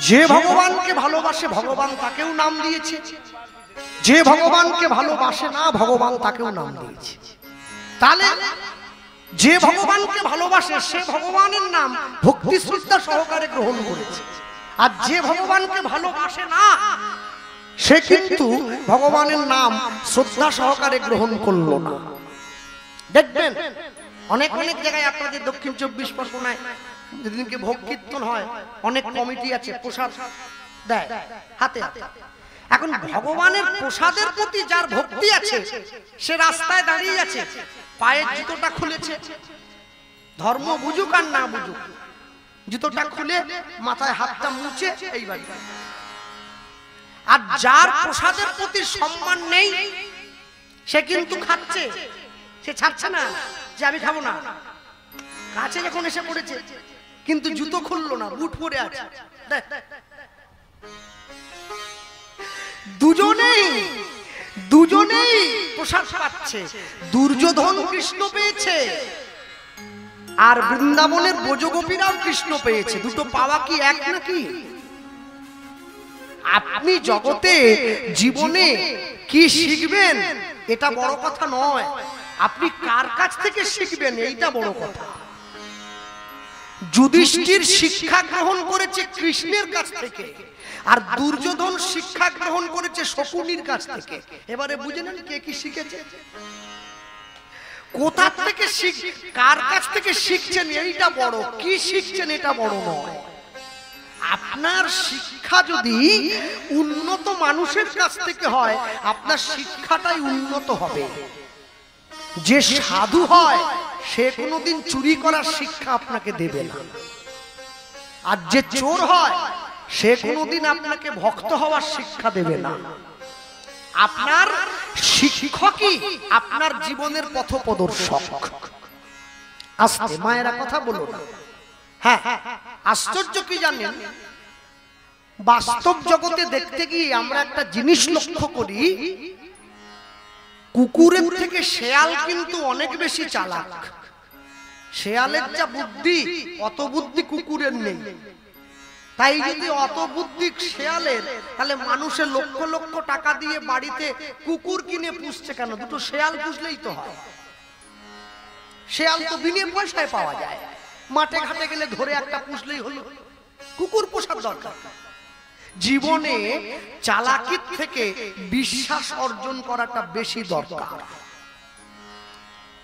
যে ভগবানকে ভালোবাসে ভগবান তাকেও নাম দিয়েছে, যে ভগবানকে ভালোবাসে না ভগবান তাকেও নাম দিয়েছে। তাহলে যে ভগবানকে ভালোবাসে সে ভগবানের নাম ভক্তি শ্রদ্ধা সহকারে গ্রহণ করেছে, আর যে ভগবানকে ভালোবাসে না সে কিন্তু ভগবানের নাম শ্রদ্ধা সহকারে গ্রহণ করলো না। দেখবেন অনেক অনেক জায়গায়, আপনাদের দক্ষিণ 24 পরগনায় যেদিনকে ভোগ কীর্তন হয় অনেক কমিটি আছে, প্রসাদ দেয় হাতে হাতে। এখন ভগবানের প্রসাদের প্রতি যার ভক্তি আছে সে রাস্তায় দাঁড়িয়ে আছে, পায়ের জুতোটা খুলেছে, ধর্ম বুঝুক আর না বুঝুক, জুতোটা খুলে মাথায় হাতটা মুছে এইবারে। আর যার প্রসাদের প্রতি সম্মান নেই সে কিন্তু খাচ্ছে, সে ছাড়ছে না যে আমি খাবো না, কাছে যখন এসে পড়েছে কিন্তু জুতো খুললো না, বুট পরে আছে। দুজনেই প্রসাদ পাচ্ছে। দুর্যোধন কৃষ্ণ পেয়েছে আর বৃন্দাবনের ব্রজগোপীরাও কৃষ্ণ পেয়েছে। দুটো পাওয়া কি এক নাকি? আপনি জগতে জীবনে কি শিখবেন এটা বড় কথা নয়, আপনি কার কাছ থেকে শিখবেন এইটা বড় কথা। যুধিষ্ঠির শিক্ষা গ্রহণ করেছে কৃষ্ণের কাছ থেকে, আর দুর্যোধন শিক্ষা গ্রহণ করেছে শকুনির কাছ থেকে। এবারে বুঝে নেন কে কি শিখেছে, কোথা থেকে কার কাছ থেকে শিখছেন এইটা বড়, কি শিখছেন এটা বড় নয়। আপনার শিক্ষা যদি উন্নত মানুষের কাছ থেকে হয় আপনার শিক্ষাটাই উন্নত হবে। যে সাধু হয় সে কোনোদিন চুরি করার শিক্ষা আপনাকে দেবে না, আর যে চোর হয় সে কোনোদিন আপনাকে ভক্ত হওয়ার শিক্ষা দেবে না। আপনার শিক্ষকই আপনার জীবনের পথপ্রদর্শক। আস্তে মায়েরা কথা বলো না। হ্যাঁ, আশ্চর্য কি জানেন, বাস্তব জগতে দেখতে গিয়ে আমরা একটা জিনিস লক্ষ্য করি, কুকুরের থেকে শেয়াল কিন্তু অনেক বেশি চালাক। শেয়ালের যা বুদ্ধি অত বুদ্ধি কুকুরের নেই। তাই যদি অত বুদ্ধি শেয়ালের, তাহলে মানুষের লক্ষ লক্ষ টাকা দিয়ে বাড়িতে কুকুর কিনে পুষছে কেন? দুটো শেয়াল পুষলেই তো হয়। শেয়াল তো বিনা পয়সায় পাওয়া যায়, মাঠে ঘাটে গেলে ধরে একটা পুষলেই হলো। কুকুর পোষার দরকার। জীবনে চালাকির থেকে বিশ্বাস অর্জন করাটা বেশি দরকার।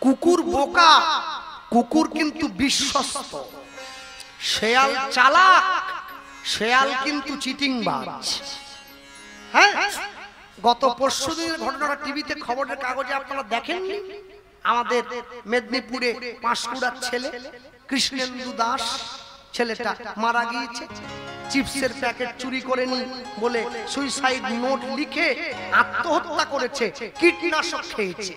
কুকুর বোকা, কুকুর কিন্তু বিশ্বস্ত। শেয়াল চালাক, শেয়াল কিন্তু চিটিংবাজ। হ্যাঁ, গত পরশুদিনের ঘটনাটা টিভিতে খবরের কাগজে আপনারা দেখেননি? আমাদের মেদিনীপুরে পাঁশকুড়ার ছেলে কৃষ্ণেন্দু দাস, ছেলেটা মারা গিয়েছে। চিপসের প্যাকেট চুরি করে নি বলে সুইসাইড নোট লিখে আত্মহত্যা করেছে, কীটনাশক খেয়েছে।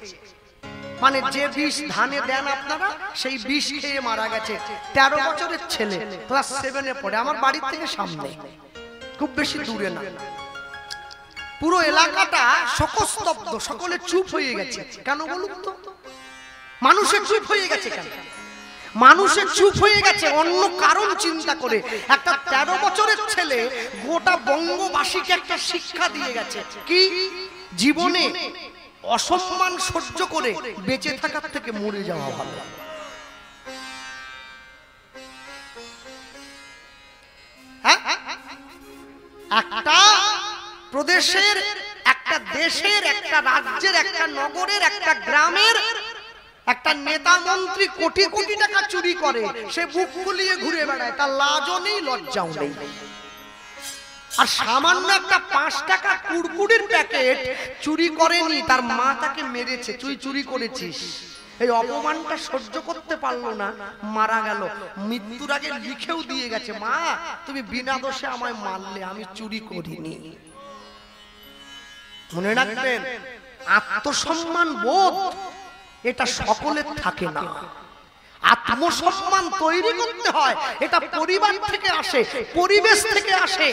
মানে যে বিষ ধানে দেন আপনারা সেই বিষ খেয়ে মারা গেছে। 13 বছরের ছেলে, ক্লাস 7-এ পড়ে। আমার বাড়ির থেকে সামনে, খুব বেশি দূরে না। পুরো এলাকাটা শোকস্তব্ধ, সকলে চুপ হয়ে গেছে। কেন বলুন তো? মানুষের চুপ হয়ে গেছে কেন? মানুষের চুপ হয়ে গেছে অন্য কারণ চিন্তা করে। একটা 13 বছরের ছেলে গোটা বঙ্গবাসীকে একটা শিক্ষা দিয়ে গেছে, কি জীবনে অসম্মান সহ্য করে বেঁচে থাকার থেকে মরে যাওয়া ভালো। একটা প্রদেশের, একটা দেশের, একটা রাজ্যের, একটা নগরের, একটা গ্রামের একটা নেতা মন্ত্রী কোটি কোটি টাকা চুরি করে, সে বুক ফুলিয়ে ঘুরে বেড়ায়, তার লাজও নেই লজ্জাও নেই। আর সামান্য একটা 5 টাকা কুড়কুড়ির প্যাকেট চুরি করেনি, তার মা তাকে মেরেছে, তুই চুরি করেছিস। এই অপমানটা সহ্য করতে পারলো না, মারা গেল। মৃত্যুর আগে লিখেও দিয়ে গেছে, মা তুমি বিনা দোষে আমায় মারলে, আমি চুরি করিনি। মনে রাখবেন, আত্মসম্মান বোধ এটা সকলের থাকে না। আত্মসম্মান তৈরি করতে হয়, এটা পরিবার থেকে আসে, পরিবেশ থেকে আসে।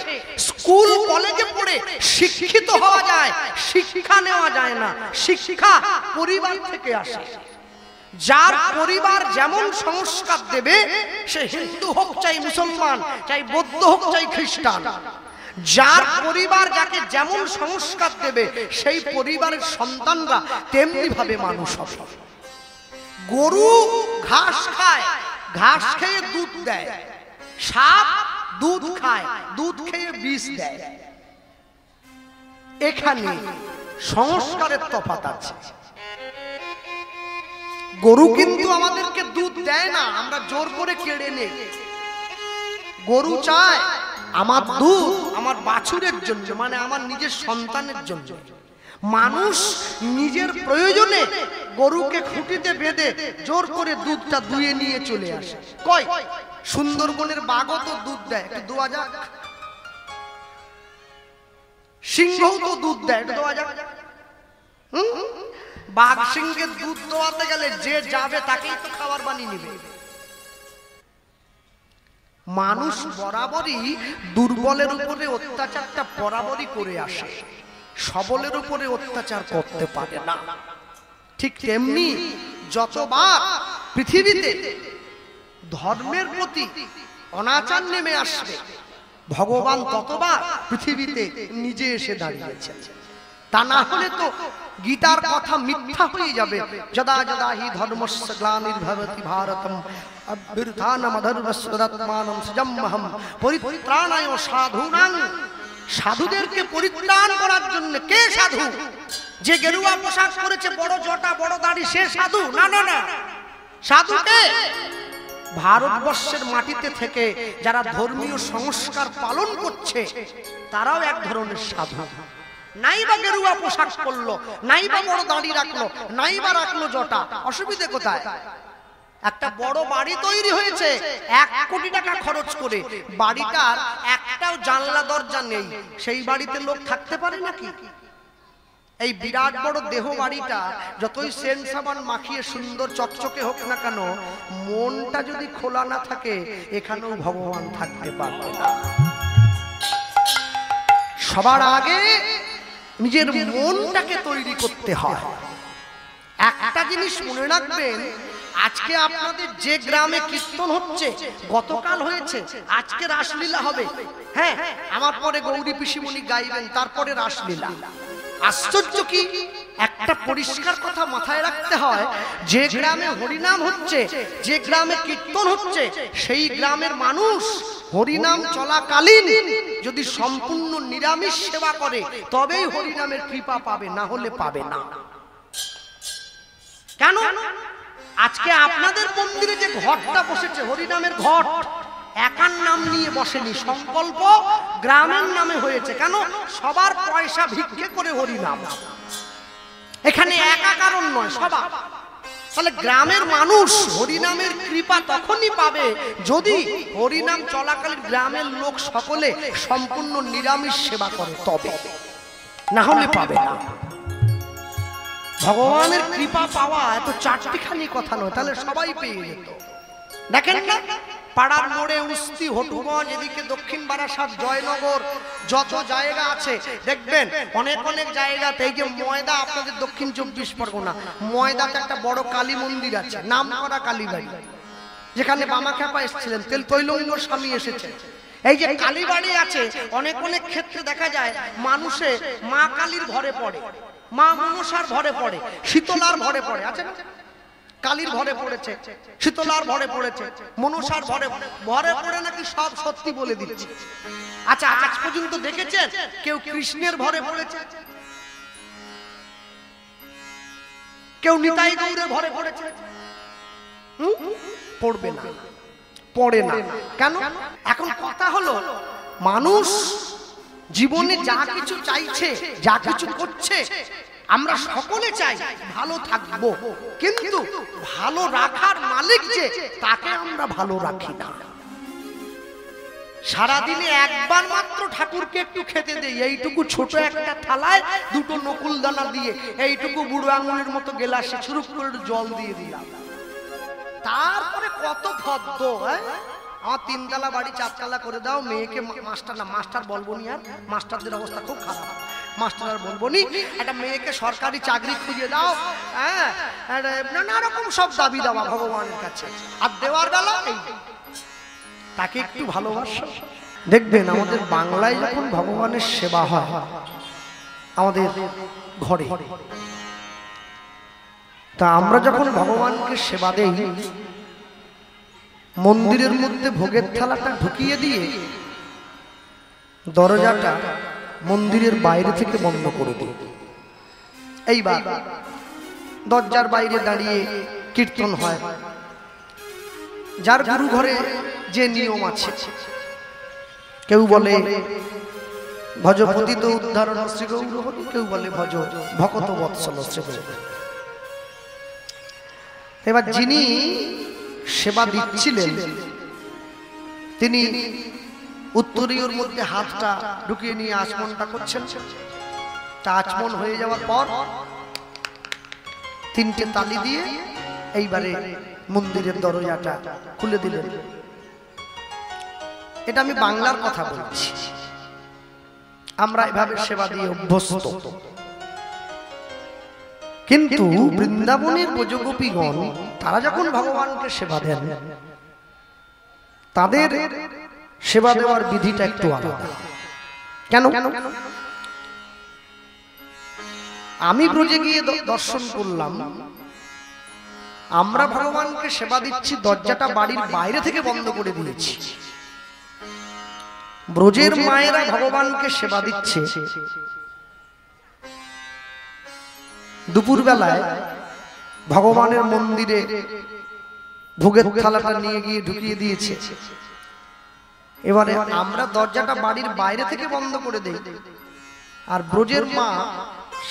স্কুল কলেজে পড়ে শিক্ষিত হওয়া যায়, শিক্ষা নেওয়া যায় না। শিক্ষা পরিবার থেকে আসে। যার পরিবার যেমন সংস্কার দেবে, সে হিন্দু হোক চাই মুসলমান, চাই বৌদ্ধ হোক চাই খ্রিস্টান, যার পরিবার যাকে যেমন সংস্কার দেবে সেই পরিবারের সন্তানরা তেমনি ভাবে মানুষ হবে। গরু ঘাস খায়, ঘাস খেয়ে দুধ দেয়। সাপ দুধ খায়, দুধ খেয়ে বিষ দেয়। এখানে সংস্কারের তফাৎ আছে। গরু কিন্তু আমাদেরকে দুধ দেয় না, আমরা জোর করে কেড়ে নেই। গরু চায় আমার দুধ আমার বাছুরের জন্য, মানে আমার নিজের সন্তানের জন্য। মানুষ নিজের প্রয়োজনে গরুকে খুঁটিতে বেঁধে জোর করে দুধটা দুয়ে নিয়ে চলে আসে। কই সুন্দরবনের বাঘও তো দুধ দেয়, একটু দোয়া যাক। সিংহও তো দুধ দেয়, একটু দোয়া যাক। বাঘ সিংহের দুধ দোয়াতে গেলে যে যাবে তাকেই তো খাবার বানিয়ে নেবে। মানুষ বরাবরই দুর্বলের উপরে অত্যাচারটা বরাবরই করে আসে, সবলের উপরে অত্যাচার করতে পারে না। ঠিক তেমনি যতবার পৃথিবীতে ধর্মের প্রতি অনাচার নেমে আসবে, ভগবান ততবার পৃথিবীতে নিজে এসে দাঁড়িয়েছেন। তা না হলে তো গীতার কথা মিথ্যা হয়ে যাবে। যদা যদা হি ধর্মস্য গ্লানির্ভবতি ভারতম অভ্যুত্থানম অধর্মস্য তদাত্মানম সৃজম্যহম পরিত্রাণায় সাধূনাং। সাধুদেরকে পরিত্রাণ করার জন্য। কে সাধু? যে গেরুয়া পোশাক পরেছে, বড় জটা বড় দাড়ি, সে সাধু? না না না। সাধু কে? ভারতবর্ষের মাটিতে থেকে যারা ধর্মীয় সংস্কার পালন করছে তারাও এক ধরনের সাধু। নাই বা গেরুয়া পোশাক পরলো, নাই বা বড় দাড়ি রাখলো, নাই বা রাখলো জটা, অসুবিধে কোথায়? একটা বড় বাড়ি তৈরি হয়েছে 1 কোটি টাকা খরচ করে, বাড়িটার একটাও জানলা দরজা নেই, সেই বাড়িতে লোক থাকতে পারে নাকি? এই বিরাট বড় দেহ বাড়িটা যতই সেন্ট সাবান মাখিয়ে সুন্দর চকচকে হোক না কেন, মনটা যদি খোলা না থাকে এখানেও ভগবান থাকতে পারবে না। সবার আগে নিজের মনটাকে তৈরি করতে হয়। একটা জিনিস মনে রাখবেন, আজকে আপনাদের যে গ্রামে কীর্তন হচ্ছে, গতকাল হয়েছে, আজকে রাসলীলা হবে। হ্যাঁ, আমার পরে গৌরী পিসিমণি গাইবেন, তারপরে রাসলীলা। আশ্চর্য কি, একটা পরিষ্কার কথা মাথায় রাখতে হয়, যে গ্রামে হরিনাম হচ্ছে, যে গ্রামে কীর্তন হচ্ছে, সেই গ্রামের মানুষ হরিনাম চলাকালীন যদি সম্পূর্ণ নিরামিষ সেবা করে তবেই হরিনামের কৃপা পাবে, না হলে পাবে না। কেন? আজকে আপনাদের মন্দিরে যে ঘটটা বসেছে, হরিনামের ঘট, একার নাম নিয়ে বসেনি, সংকল্প গ্রামের নামে হয়েছে। কেন? সবার পয়সা ভিক্ষে করে হরিনাম। এখানে একা কারণ নয়, সবার। তাহলে গ্রামের মানুষ হরিনামের কৃপা তখনই পাবে যদি হরিনাম চলাকালীন গ্রামের লোক সকলে সম্পূর্ণ নিরামিষ সেবা করে, তবে, না হলে পাবে না। ভগবানের কৃপা পাওয়া এত চারটিখানি কথা নয়, তাহলে সবাই পেয়ে যেত। দেখেন না, পাড়ার মোড়ে উস্তি, হটুগঞ্জ, এদিকে দক্ষিণ বারাসাত, জয়নগর, যত জায়গা আছে দেখবেন অনেক অনেক জায়গাতে, এই যে ময়দা, আপনাদের দক্ষিণ 24 পরগনা, ময়দাতে একটা বড় কালী মন্দির আছে, নাম করা কালীবাড়ি, যেখানে বামাখ্যাপা এসেছিলেন, তেল তৈলঙ্গ স্বামী এসেছে। এই যে কালীবাড়ি আছে, অনেক অনেক ক্ষেত্রে দেখা যায় মানুষে মা কালীর ঘরে পড়ে, মা মনসার ঘরে পড়ে, শীতলার ঘরে পড়ে, আছে না? কালীর ঘরে পড়েছে, শীতলার ঘরে পড়েছে, মনসার ঘরে ঘরে পড়ে নাকি সব সত্যি বলে দিচ্ছে। আচ্ছা, আজ পর্যন্ত দেখেছেন কেউ কৃষ্ণের ঘরে পড়েছে? কেউ নিতাই গৌরের ঘরে পড়েছে? পড়বে না, পড়ে না। কেন? এখন কথা হলো, মানুষ জীবনে যা কিছু চাইছে, যা কিছু করছে, আমরা সকলে চাই ভালো থাকবো, কিন্তু ভালো রাখার মালিক যে, তাকে আমরা ভালো রাখি না। সারাদিনে একবার মাত্র ঠাকুরকে একটু খেতে দেই, এইটুকু ছোট একটা থালায় 2টো নকুল দানা দিয়ে, এইটুকু বুড়ো আঙুলের মতো গেলাসে শুরু করে জল দিয়ে দিলাম। তারপরে কত ফদ্দ, আমার 3 তলা বাড়ি 4 তলা করে দাও, মেয়েকে মাস্টার, না মাস্টার বলবো নি আর, মাস্টারদের অবস্থা খুব খারাপ। মাস্টার আর বলবো নি, একটা মেয়েকে সরকারি চাকরি খুঁজে দাও, হ্যাঁ নানা রকম সব দাবি দেওয়া ভগবানের কাছে। আর দেওয়ার বেলা তাকে একটু ভালোবাসো। দেখবেন আমাদের বাংলায় যখন ভগবানের সেবা হয় আমাদের ঘরে, তা আমরা যখন ভগবানকে সেবা দেই, মন্দিরের মধ্যে ভোগের থালাটা ঢুকিয়ে দিয়ে দরজাটা মন্দিরের বাইরে থেকে বন্ধ করে দিই। এইবার দরজার বাইরে দাঁড়িয়ে কীর্তন হয়। যার গুরু ঘরে যে নিয়ম আছে, কেউ বলে ভজ পতিত উদ্ধারণ শ্রী গৌর হরি, কেউ বলে ভজ ভকত বৎসল শ্রী গৌর। এবার যিনি সেবা দিচ্ছিলেন তিনি উত্তরীয়র মধ্যে হাতটা ঢুকিয়ে নিয়ে আচমনটা করছেন। তা আচমন হয়ে যাওয়ার পর 3টে তালি দিয়ে এইবারে মন্দিরের দরজাটা খুলে দিলেন। এটা আমি বাংলার কথা বলছি, আমরা এভাবে সেবা দিয়ে অভ্যস্ত। কিন্তু বৃন্দাবনের ব্রজগোপীগণ তারা যখন ভগবানকে সেবা দেন, তাদের সেবা দেওয়ার বিধিটা একটু আলাদা। কেন? আমি ব্রজে গিয়ে দর্শন করলাম, আমরা ভগবানকে সেবা দিচ্ছি, দরজাটা বাড়ির বাইরে থেকে বন্ধ করে দিয়েছি। ব্রজের মায়েরা ভগবানকে সেবা দিচ্ছে, দুপুর বেলায় ভগবানের মন্দিরে ভোগের থালাটা নিয়ে গিয়ে ঢুকিয়ে দিয়েছে। এবারে আমরা দরজাটা বাড়ির বাইরে থেকে বন্ধ করে দেই, আর ব্রজের মা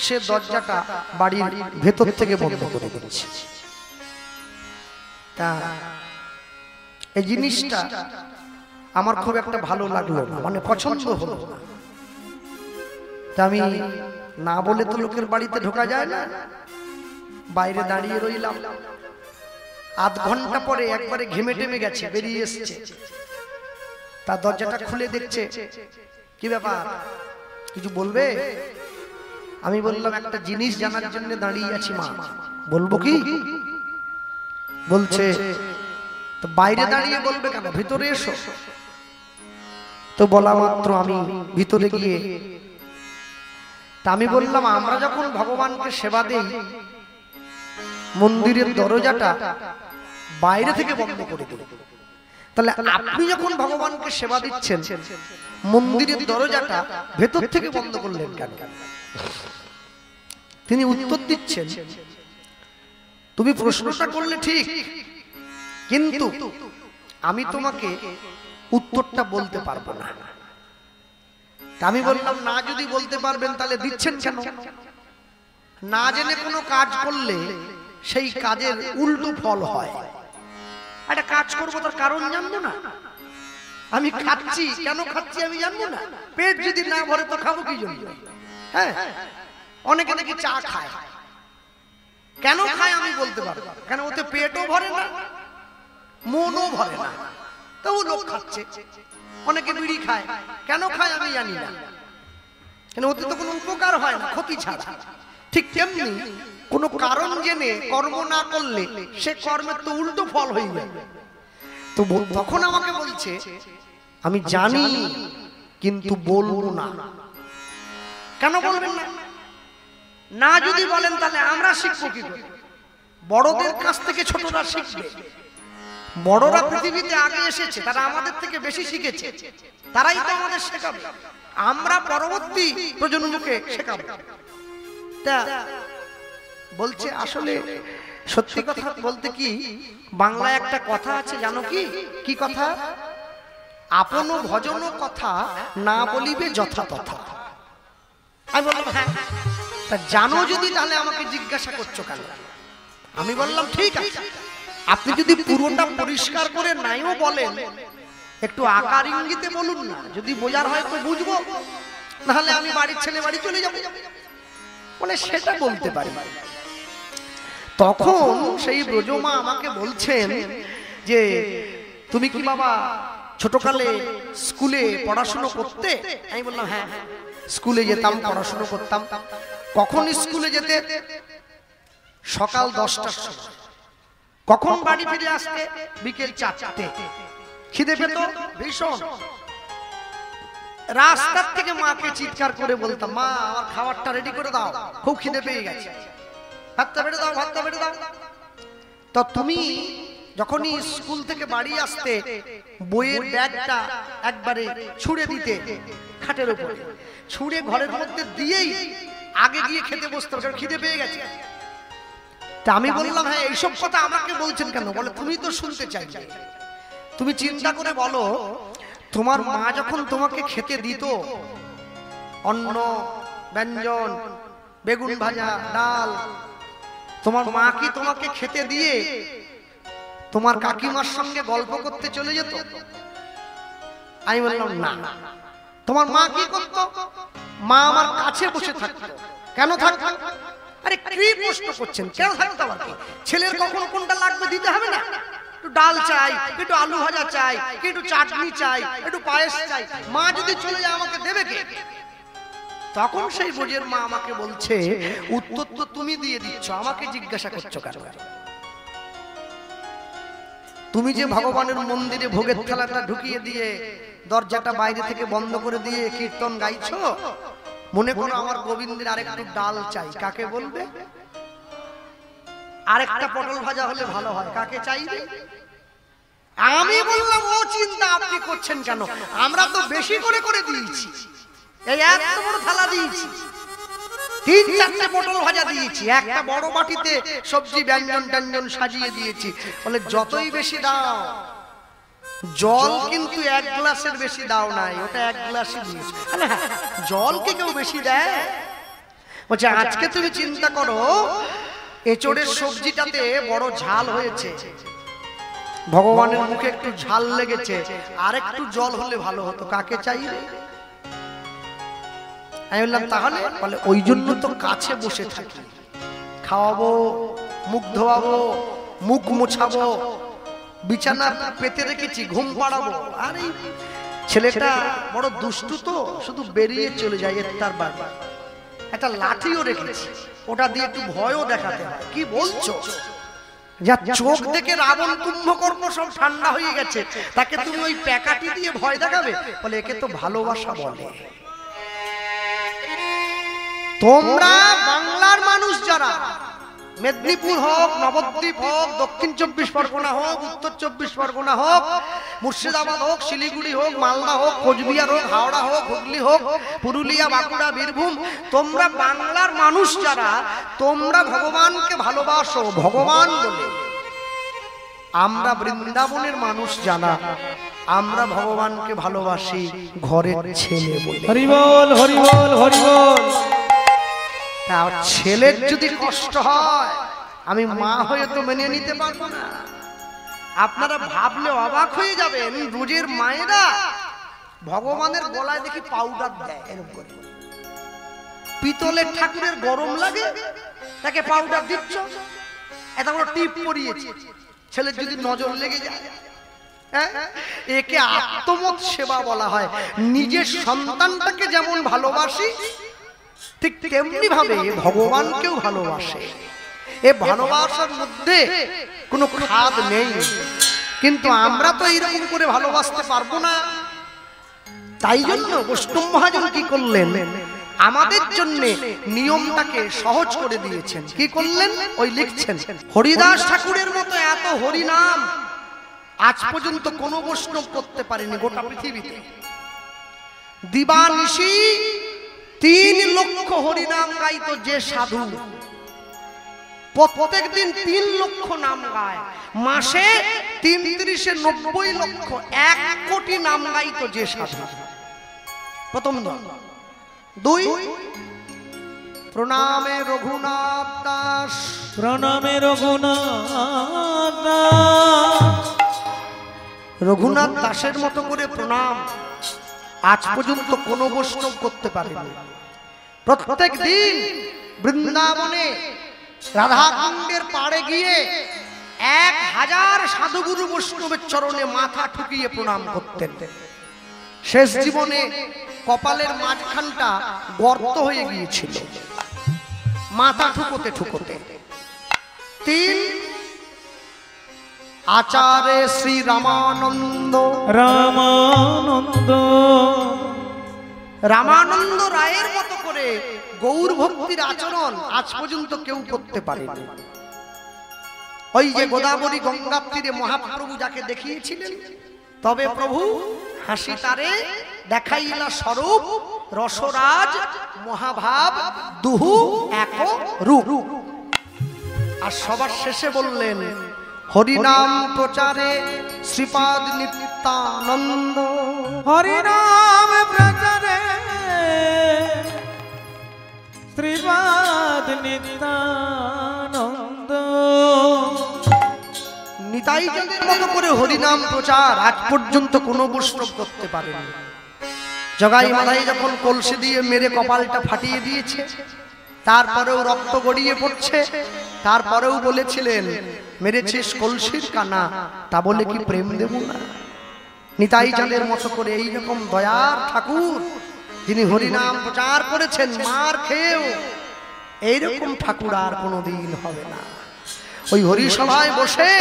সে দরজাটা বাড়ির ভেতর থেকে বন্ধ করে দিচ্ছে। তা এই জিনিসটা আমার খুব একটা ভালো লাগলো না, মানে পছন্দ হলো না। তা আমি না বলে তো লোকের বাড়িতে ঢোকা যায় না, বাইরে দাঁড়িয়ে রইলাম। আধ ঘন্টা পরে একবারে ঘেমে টেমে গেছে, বেরিয়ে এসছে। তার দরজাটা খুলে দেখছে, কি ব্যাপার কিছু বলবে? আমি বললাম একটা জিনিস জানার জন্য দাঁড়িয়ে আছি মা। বলবো কি? বলছে তো বাইরে দাঁড়িয়ে বলবে কেন, ভিতরে এসো। তো বলা মাত্র আমি ভিতরে গিয়ে, তা আমি বললাম আমরা যখন ভগবানকে সেবা দেই, মন্দিরের দরজাটা বাইরে থেকে বন্ধ করে দিই, তাহলে আপনি যখন ভগবানকে সেবা দিচ্ছেন মন্দিরের দরজাটা ভেতর থেকে বন্ধ করলেন কেন? তিনি উত্তর দিচ্ছেন, তুমি প্রশ্নটা করলে ঠিক, কিন্তু আমি তোমাকে উত্তরটা বলতে পারবো না। আমি বললাম না, যদি বলতে পারবেন তাহলে দিচ্ছেন কেন? না জেনে কোনো কাজ করলে সেই কাজের উল্টো ফল হয়। একটা কাজ করবো তার কারণ জানবো না? আমি খাচ্ছি, কেন খাচ্ছি আমি জানবো না? পেট যদি না ভরে তো খাবো কি জন্য? হ্যাঁ, অনেকে নাকি চা খায়, কেন খায় আমি বলতে পারবো, কেন ওতে পেটও ভরে না, মনও ভরে না, তবু লোক খাচ্ছে। অনেকে বিড়ি খায়, কেন খায় আমি জানি না, কেন ওতে তো কোনো উপকার হয় না, ক্ষতি ছাড়া। ঠিক তেমনি কোনো কারণ জেনে কর্ম না করলে সে কর্মের তো উল্টো ফল হয়ে যাবে। তো তখন আমাকে বলছে আমি জানি কিন্তু বলবো না। কেন বলবেন না? না যদি বলেন তাহলে আমরা শিখবো কি করে? বড়দের কাছ থেকে ছোটরা শিখবে। বড়রা পৃথিবীতে আগে এসেছে, তারা আমাদের থেকে বেশি শিখেছে, তারাই তো আমাদের শেখাবে, আমরা পরবর্তী প্রজন্মকে শেখাবো। তা বলছে আসলে সত্যি কথা বলতে কি, বাংলায় একটা কথা আছে জানো কি? কি কথা? আপন ভজন কথা না বলিবে যথা তথা। আমি বললাম হ্যাঁ, তা জানো যদি তাহলে আমাকে জিজ্ঞাসা করছো কেন? আমি বললাম ঠিক আছে, আপনি যদি পুরোটা পরিষ্কার করে নাইও বলেন, একটু আকার ইঙ্গিতে বলুন না, যদি বোঝার হয় তো বুঝবো, নাহলে আমি বাড়ির ছেলে বাড়ি চলে যাবো, বলে সেটা বলতে পারি। তখন সেই ব্রজমা আমাকে বলছেন যে তুমি কি বাবা ছোটকালে স্কুলে পড়াশুনো করতে? আমি বললাম হ্যাঁ, স্কুলে যেতাম, পড়াশুনো করতাম। কখন স্কুলে যেতে? সকাল 10টার সময়। কখন বাড়ি ফিরে আসতে? বিকেল 4টে। খিদে পেত ভীষণ। রাস্তার থেকে মাকে চিৎকার করে বলতাম, মা আমার খাবারটা রেডি করে দাও, খুব খিদে পেয়ে গেছে, ভাতটা বেড়ে দাও, ভাতটা বেড়ে দাও। তো তুমি যখনই স্কুল থেকে বাড়ি আসতে বইয়ের ব্যাগটা একবারে ছুঁড়ে দিতে খাটের উপরে, ছুঁড়ে ঘরের মধ্যে দিয়েই আগে গিয়ে খেতে বসতে, কারণ খিদে পেয়ে গেছে। তা আমি বললাম হ্যাঁ, এইসব কথা আমাকে বলছেন কেন? বলে তুমি তো শুনতে চাইলে। তুমি চিন্তা করে বলো, তোমার মা যখন তোমাকে খেতে দিত অন্ন ব্যঞ্জন, বেগুন ভাজা, ডাল, তোমার মা কি তোমাকে খেতে দিয়ে তোমার কাকিমার সঙ্গে গল্প করতে চলে যেত? আমি বললাম না। তোমার মা কি করত? মা আমার কাছে বসে থাকতো। কেন থাকতো? আরে কি প্রশ্ন করছেন, কেন থাকতো? আবার কি ছেলের কখন কোনটা লাগবে দিতে হবে না? একটু ডাল চাই, একটু আলু ভাজা চাই, একটু চাটনি চাই, একটু পায়েস চাই, মা যদি চলে যায় আমাকে দেবে কে? তখন সেই বোঝের মা আমাকে বলছে, উত্তর তো তুমি দিয়ে দিচ্ছ, আমাকে জিজ্ঞাসা করছো কেন? তুমি যে ভগবানের মন্দিরে ভোগের থালাটা ঢুকিয়ে দিয়ে দরজাটা বাইরে থেকে বন্ধ করে দিয়ে কীর্তন গাইছো, মনে করো আমার গোবিন্দের আরেকটু ডাল চাই, কাকে বলবে? আরেকটা পটল ভাজা হলে ভালো হয়, কাকে চাইবে? আমি বললাম ও চিন্তা আপনি করছেন কেন? আমরা তো বেশি করে করে দিয়েছি, এই এত বড় থালা দিয়েছি, 3-4টে পটল ভাজা দিয়েছি, একটা বড় বাটিতে সবজি ব্যঞ্জন ট্যাঞ্জন সাজিয়ে দিয়েছি। বলে যতই বেশি দাও, জল কিন্তু 1 গ্লাসের বেশি দাও নাই, ওটা 1 গ্লাসই দিয়েছে। জলকে কেউ বেশি দেয়? বলছে আজকে তুমি চিন্তা করো, এঁচোড়ের সবজিটাতে বড় ঝাল হয়েছে, ভগবানের মুখে একটু ঝাল লেগেছে, আর একটু জল হলে ভালো হতো, কাকে চাইবে? আমি বললাম তাহলে? বলে ওই জন্য তো কাছে বসে থাকি, খাওয়াবো, মুখ ধোয়াবো, মুখ মোছাবো, বিছানা পেতে রেখেছি, ঘুম পাড়াবো। আর এই ছেলেটা বড় দুষ্টু তো, শুধু বেরিয়ে চলে যায় তার বারবার। একটা লাঠিও রেখেছি, ওটা দিয়ে একটু ভয়ও দেখাতে হয়। কি বলছো? যা চোখ দেখে রাবণ কুম্ভকর্ণ সব ঠান্ডা হয়ে গেছে, তাকে তুমি ওই প্যাকাটি দিয়ে ভয় দেখাবে? বলে একে তো ভালোবাসা বলে। তোমরা বাংলার মানুষ যারা, মেদিনীপুর হোক, নবদ্বীপ হোক, দক্ষিণ 24 পরগনা হোক, উত্তর 24 পরগনা হোক, মুর্শিদাবাদ হোক, শিলিগুড়ি হোক, মালদা হোক, কোচবিহার হোক, হাওড়া হোক, হুগলি হোক, পুরুলিয়া, বাঁকুড়া, বীরভূম, তোমরা বাংলার মানুষ যারা, তোমরা ভগবানকে ভালোবাসো ভগবান বলে। আমরা বৃন্দাবনের মানুষ জানা, আমরা ভগবানকে ভালোবাসি ঘরের ছেলে বলে। হরি বল, হরি বল, হরি বল। ছেলের যদি কষ্ট হয়, আমি মা হয়ে তো মেনে নিতে পারবো না। আপনারা ভাবলে অবাক হয়ে যাবেন, রোজের মায়েরা ভগবানের গলায় দেখি পাউডার দেয় এরকম করে। পিতলের ঠাকুরের গরম লাগে, তাকে পাউডার দিচ্ছ, এত বড় টিপ পরিয়েছে, ছেলের যদি নজর লেগে যায়। একে আত্মমত সেবা বলা হয়। নিজের সন্তানটাকে যেমন ভালোবাসি, ঠিক তেমনি ভাবে ভগবানকেও ভালোবাসে। এ ভালোবাসার মধ্যে কোনো খাদ নেই, কিন্তু আমরা তো এইরকম করে ভালোবাসতে পারবো না। তাই জন্য বৈষ্ণব মহাজন কি করলেন? আমাদের জন্য নিয়মটাকে সহজ করে দিয়েছেন। কি করলেন? ওই লিখছেন, হরিদাস ঠাকুরের মতো এত হরিনাম আজ পর্যন্ত কোন বৈষ্ণব করতে পারেনি গোটা পৃথিবীতে। দিবানিশি 3 লক্ষ হরিনাম গাইতো যে সাধু, প্রত্যেক দিন 3 লক্ষ নাম গায়, মাসে 3-3 90 লক্ষ, 1 কোটি নাম গাইতো যে সাধু। প্রথম দল। 2, প্রণামে রঘুনাথ দাস, প্রণামে রঘুনাথ দাস। রঘুনাথ দাসের মতো করে প্রণাম আজ পর্যন্ত কোন বৈষ্ণব করতে পারেনি। প্রত্যেক দিন বৃন্দাবনে রাধাকুণ্ডের পাড়ে গিয়ে 1000 সাধুগুরু বৈষ্ণবের চরণে মাথা ঠুকিয়ে প্রণাম করতেন। শেষ জীবনে কপালের মাঝখানটা গর্ত হয়ে গিয়েছিল মাথা ঠুকোতে ঠুকোতে। 3 আচার্য শ্রী রামানন্দ রামানন্দ রায়ের মতো করে গৌর ভক্তির আচরণ আজ পর্যন্ত কেউ করতে পারেনি। ওই যে গোদাবরী গঙ্গা তীরে মহাপ্রভু যাকে দেখিয়েছিলেন, তবে প্রভু হাসি তারে দেখাইলা স্বরূপ রসরাজ মহাভাব দুহু এক রূপ। আর সবার শেষে বললেন হরিনাম প্রচারে শ্রীপাদ নিত্যানন্দ। হরিনাম প্রচারে শ্রীপাদ নিত্যানন্দ। নিতাই চাঁদের মতো করে হরিনাম প্রচার আজ পর্যন্ত কোনো বৈষ্ণব করতে পারেনি। জগাই মাধাই যখন কলসি দিয়ে মেরে কপালটা ফাটিয়ে দিয়েছে, তারপরেও রক্ত গড়িয়ে পড়ছে, তারপরেও বলেছিলেন মেরেছিস কলসির কানা, তা বলে কি প্রেম দেব না? নিতাই চাঁদের মতো করে এইরকম দয়ার ঠাকুর যিনি হরিনাম প্রচার করেছেন মার খেয়েও, এইরকম ঠাকুর আর কোনোদিন হবে না। ওই হরিসভায় বসে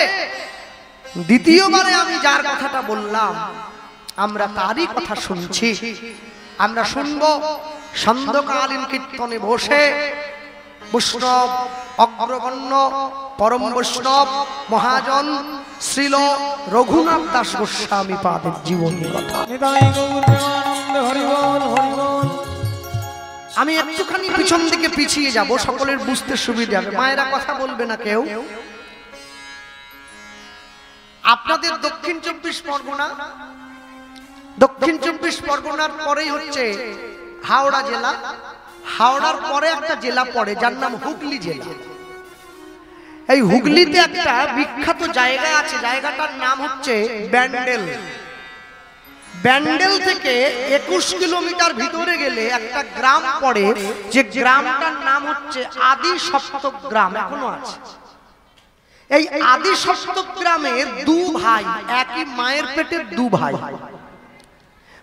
দ্বিতীয়বারে আমি যার কথাটা বললাম, আমরা তারই কথা শুনছি। আমরা শুনব সন্ধ্যকালীন কীর্তনে বসে বৈষ্ণব অগ্রগণ্য পরম বৈষ্ণব মহাজন শ্রীল রঘুনাথ দাস গোস্বামী পাদের জীবনী কথা। আমি একটুখানি পিছন দিকে পিছিয়ে যাব, সকলের বুঝতে সুবিধা হবে। মায়েরা কথা বলবে না কেউ। আপনাদের দক্ষিণ 24 পরগনা, দক্ষিণ 24 পরগনার পরেই হচ্ছে হাওড়া জেলা। হাওড়ার পরে একটা জেলা পড়ে যার নাম হুগলি জেলা। এই হুগলিতে একটা বিখ্যাত জায়গা আছে, জায়গাটার নাম হচ্ছে ব্যান্ডেল। ব্যান্ডেল থেকে 21 কিলোমিটার ভিতরে গেলে একটা গ্রাম পড়ে, যে গ্রামটার নাম হচ্ছে আদি সপ্তক গ্রাম, এখনো আছে। এই আদি সপ্তক গ্রামের 2 ভাই, একই মায়ের পেটের 2 ভাই।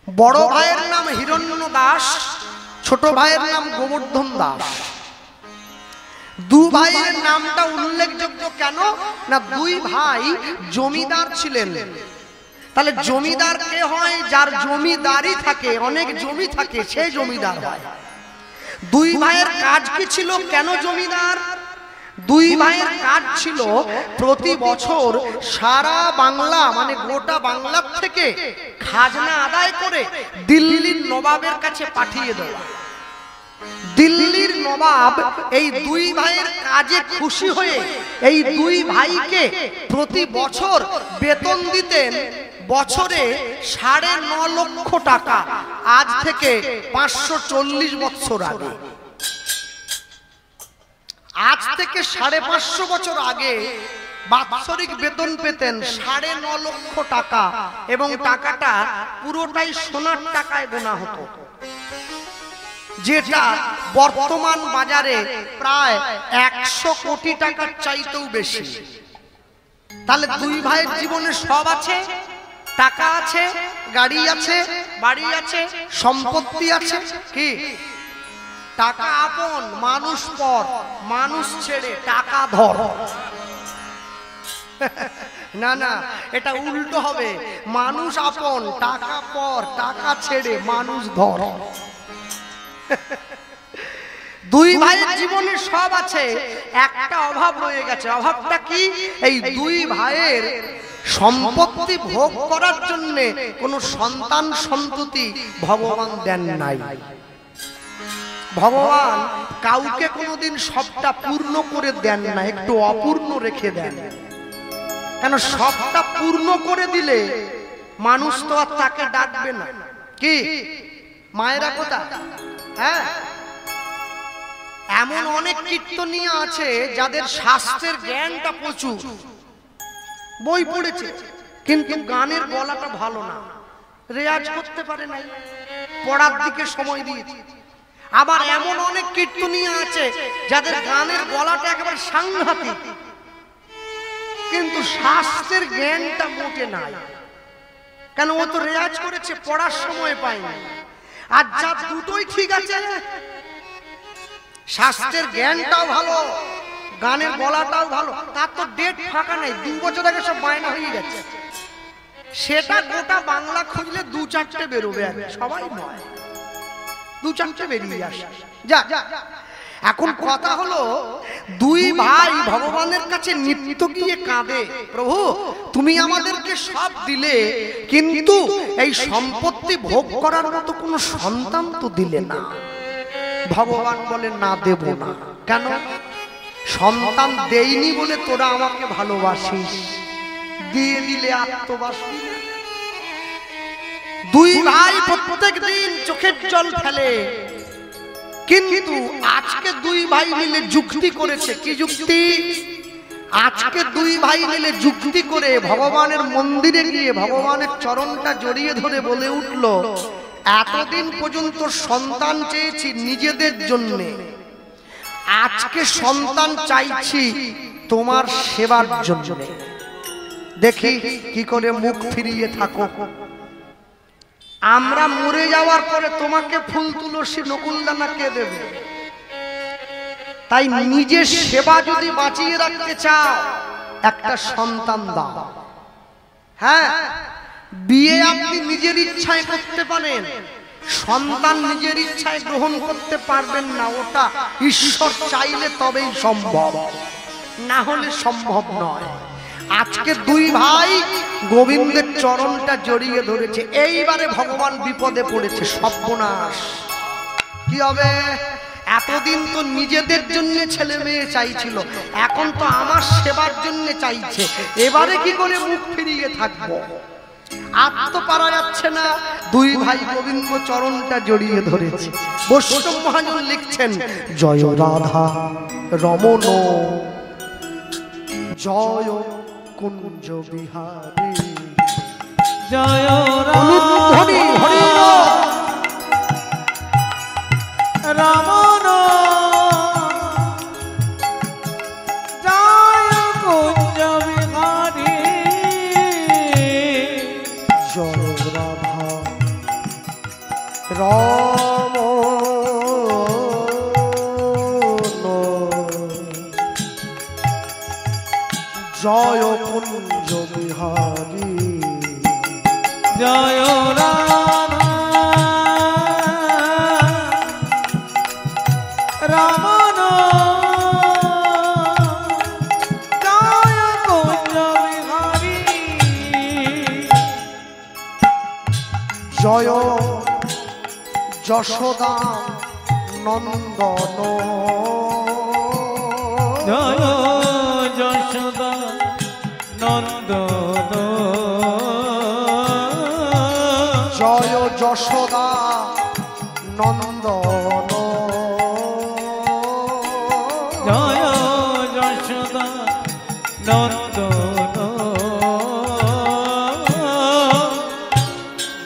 বড় ভাইয়ের নাম হিরণ্য দাস, ছোট ভাইয়ের নাম গোবর্ধন দাস। 2 ভাইয়ের নামটা উল্লেখযোগ্য কেন না, 2 ভাই জমিদার ছিলেন। তাহলে জমিদার কে হয়? যার জমিদারি থাকে, অনেক জমি থাকে, সে জমিদার হয়। 2 ভাইয়ের কাজ কি ছিল? কেন জমিদার? 2 ভাইয়ের কাজ ছিল প্রতি বছর সারা বাংলা মানে গোটা বাংলার থেকে খাজনা আদায় করে দিল্লির নবাবের কাছে পাঠিয়ে দেওয়া। দিল্লির নবাব এই 2 ভাইয়ের কাজে খুশি হয়ে এই 2 ভাইকে প্রতি বছর বেতন দিতেন বছরে 9.5 লক্ষ টাকা। আজ থেকে 540 বছর আগে, আজ থেকে 550 বছর আগে বাৎসরিক বেতন পেতেন 9.5 লক্ষ টাকা, এবং টাকাটা পুরোটাই সোনার টাকায় গোনা হতো, যেটা বর্তমান বাজারে প্রায় 100 কোটি টাকার চাইতেও বেশি। তাহলে 2 ভাইয়ের জীবনে সব আছে, টাকা আছে, গাড়ি আছে, বাড়ি আছে, সম্পত্তি আছে। কি? টাকা আপন, মানুষ পর, মানুষ ছেড়ে টাকা ধর। না না, এটা উল্টো হবে। মানুষ আপন, টাকা পর, টাকা ছেড়ে মানুষ ধর। 2 ভাইয়ের জীবনে সব আছে, একটা অভাব রয়ে গেছে। অভাবটা কি? এই 2 ভাইয়ের সম্পত্তি ভোগ করার জন্য কোনো সন্তান সন্ততি ভগবান দেন নাই। ভগবান কাউকে কোনোদিন সবটা পূর্ণ করে দেন না, একটু অপূর্ণ রেখে দেন। কেন? সবটা পূর্ণ করে দিলে মানুষ তো আর তাকে ডাকবে না। কি মায়েরা কথা? হ্যাঁ, এমন অনেক কীর্তনীয় আছে যাদের শাস্ত্রের জ্ঞানটা প্রচুর, বই পড়েছে, কিন্তু গানের গলাটা ভালো না, রেয়াজ করতে পারে নাই, পড়ার দিকে সময় দিয়েছে। আবার এমন অনেক কীর্তনীয় আছে যাদের গানের গলাটা একেবারে সাংঘাতিক, কিন্তু শাস্ত্রের জ্ঞানটা মোটে নাই। কেন? ও তো রেয়াজ করেছে, পড়ার সময় পায়নি। আর যা দুটোই ঠিক আছে, শাস্ত্রের জ্ঞানটাও ভালো, গানের গলাটাও ভালো, তার তো ডেট ফাঁকা নাই। 2 বছর আগে সব বায়না হয়ে গেছে। সেটা গোটা বাংলা খুঁজলে 2-4টে বেরোবে, আর সবাই নয়, 2-4টে বেরিয়ে আসে। যা এখন কথা হলো, 2 ভাই ভগবানের কাছে নিত্য গিয়ে কাঁদে, প্রভু তুমি আমাদেরকে সব দিলে, কিন্তু এই সম্পত্তি ভোগ করার মতো কোনো সন্তান তো দিলে না। ভগবান বলে না, দেব না। কেন? সন্তান দেইনি বলে তোরা আমাকে ভালোবাসিস, দিয়ে দিলে আত্মবাসী। 2 ভাই প্রত্যেক দিন চোখের জল ফেলে, কিন্তু আজকে 2 ভাই মিলে যুক্তি করেছে। কি যুক্তি? আজকে 2 ভাই মিলে যুক্তি করে ভগবানের মন্দিরে গিয়ে ভগবানের চরণটা জড়িয়ে ধরে বলে উঠল, এতদিন পর্যন্ত সন্তান চেয়েছি নিজেদের জন্য, আজকে সন্তান চাইছি তোমার সেবার জন্য। দেখি কি করে মুখ ফিরিয়ে থাকো। আমরা মরে যাওয়ার পরে তোমাকে ফুল তুলসী নকুলদানা কে দেবে? তাই নিজের সেবা যদি বাঁচিয়ে রাখতে চাও, একটা সন্তান দাও। হ্যাঁ, বিয়ে আপনি নিজের ইচ্ছায় করতে পারেন, সন্তান নিজের ইচ্ছায় গ্রহণ করতে পারবেন না। ওটা ঈশ্বর চাইলে তবেই সম্ভব, না হলে সম্ভব নয়। আজকে 2 ভাই গোবিন্দের চরণটা জড়িয়ে ধরেছে। এইবারে ভগবান বিপদে পড়েছে, সর্বনাশ। কি হবে? এতদিন তো নিজেদের জন্য ছেলে মেয়ে চাইছিল, এখন তো আমার সেবার জন্য চাইছে। এবারে কি করে মুখ ফিরিয়ে থাকবো? আর তো পারা যাচ্ছে না। 2 ভাই গোবিন্দ চরণটা জড়িয়ে ধরেছে। বৈষ্ণব মহাজন লিখছেন, জয় রাধা রমণ জয় কুঞ্জ বিহারী, জয় হরি হরি রমণ জয় কুঞ্জ বিহারী, জয় রাধা রমণ জয় কুঞ্জ বিহারী, জয় রাধা রমণ জয় কুঞ্জ বিহারী, জয় যশোদা নন্দন, জয় যশোদা নন্দন, জয় যশোদা নন্দন, জয় যশোদা নন্দন,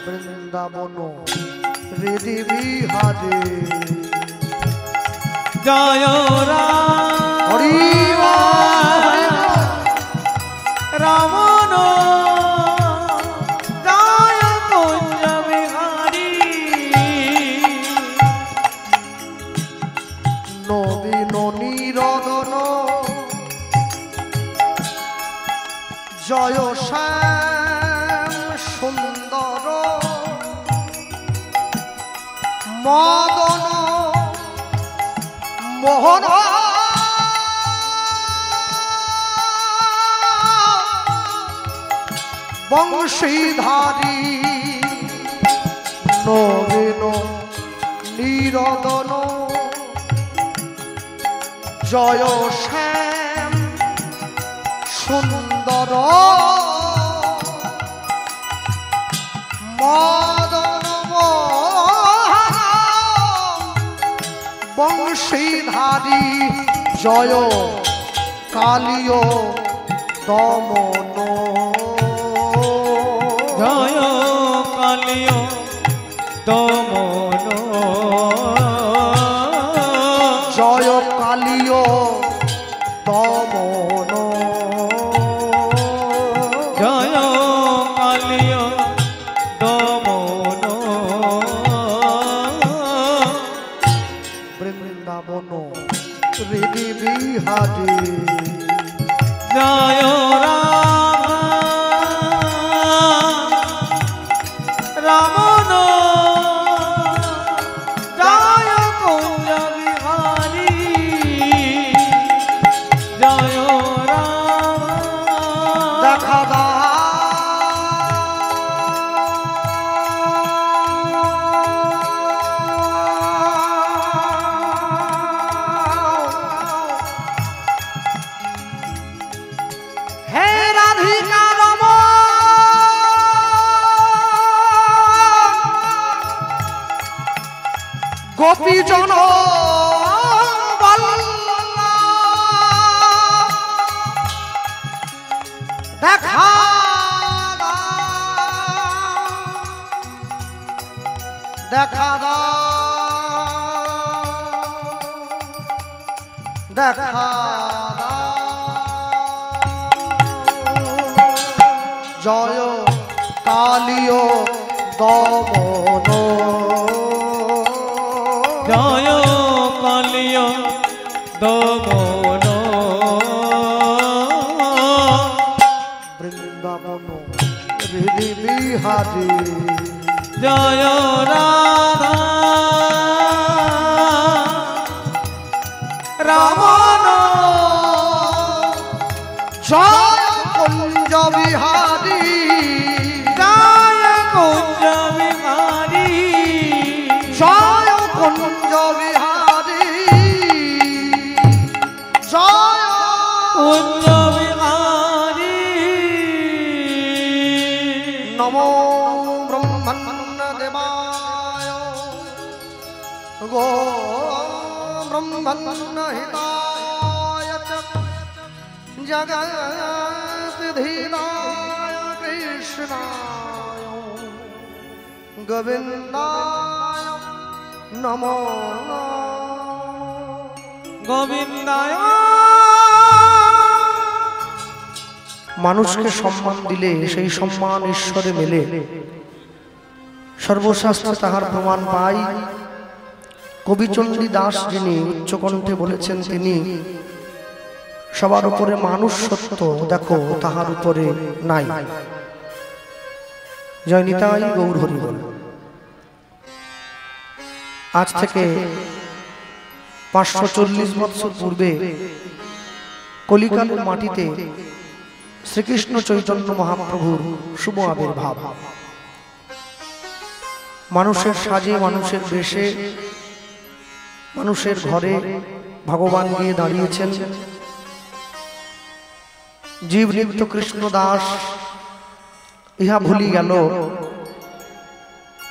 বৃন্দাবন হৃদি বিহারে, জয় হরি রমণ জয় কুঞ্জ বিহারী, নবীন নিরদন জয় শ্যাম সুন্দর, মদন মোহন বংশীধারী, নবীন নিরদন জয় শ্যাম সুন্দর, মদন বংশীধারী, জয় কালীয় দমন, জয় কালীয় দমন, জয় কালীয় দমন, বৃন্দাবন হৃদি বিহারী জয় রাম রামন জয় কুঞ্জ বিহারী জয় রাম দেখা দা গোপী জন দেখা দেখা দেখা জয় কালিয় দমন জয় কালিয় দমন বৃন্দাবন হৃদি বিহারী জয় রাধা রামন জয় কুঞ্জ বিহারী জয় কুঞ্জ বিহারী জয় কুঞ্জ বিহারী জয় কুঞ্জ বিহারী নমো ব্রহ্মণ্য দেবায় গো ব্রহ্মণ্য হিতায় চ জগদ্ধিতায় কৃষ্ণায় গোবিন্দায় নমো গোবিন্দায় মানুষকে সম্মান দিলে সেই সম্মান ঈশ্বরে মেলে সর্বশাস্ত্রে তাহার প্রমাণ পাই কবিচণ্ডী দাস যিনি উচ্চকণ্ঠে বলেছেন তিনি সবার উপরে মানুষ সত্য দেখো তাহার উপরে নাই জয় নিতাই গৌর হরি বল আজ থেকে 540 বৎসর পূর্বে কলিকালের মাটিতে শ্রীকৃষ্ণ চৈতন্য মহাপ্রভুর শুভ আবির্ভাব মানুষের সাজে মানুষের বেশে মানুষের ঘরে ভগবান গিয়ে দাঁড়িয়েছেন জীব নিত্য কৃষ্ণ দাস ইহা ভুলি গেল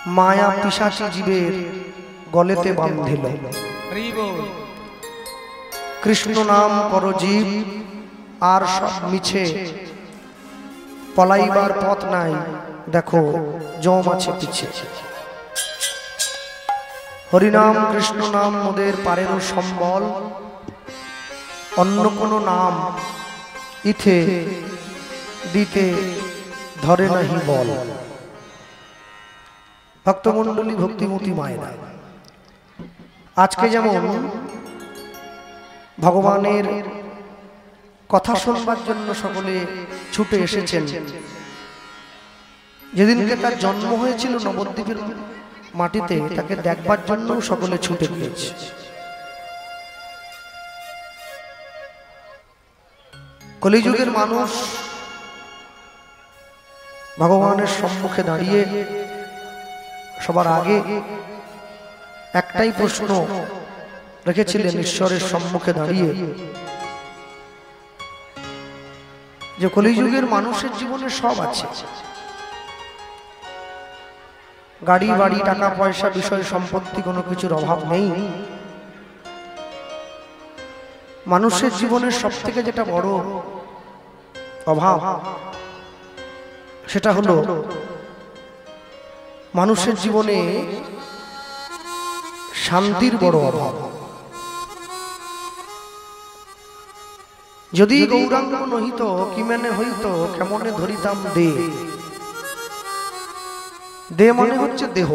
মায়া পিশাচী জীবের গলেতে বাঁধিল কৃষ্ণ নাম কর জীব আর সব মিছে পলাইবার পথ নাই দেখো জম আছে পিছে হরিনাম কৃষ্ণ নাম মোদের পারের সম্বল অন্য কোন নাম ইথে দিতে ধরে নাহি বল ভক্তমণ্ডলী ভক্তিমতী মায়েরা আজকে যেমন ভগবানের কথা শুনবার জন্য সকলে ছুটে এসেছেন যেদিনকে তার জন্ম হয়েছিল নবদ্বীপের মাটিতে তাকে দেখবার জন্য সকলে ছুটে গিয়েছে কলিযুগের মানুষ ভগবানের সম্মুখে দাঁড়িয়ে সবার আগে একটাই প্রশ্ন রেখেছিলেন ঈশ্বরের সম্মুখে দাঁড়িয়ে যে কলিযুগের মানুষের জীবনে সব আছে গাড়ি বাড়ি টাকা পয়সা বিষয় সম্পত্তি কোনো কিছুর অভাব নেই মানুষের জীবনের সবথেকে যেটা বড় অভাব সেটা হলো মানুষের জীবনে শান্তির বড় অভাব যদি গৌরাঙ্গ নহিত কিমেনে হইত কেমনে ধরিতাম দে দে মানে হচ্ছে দেহ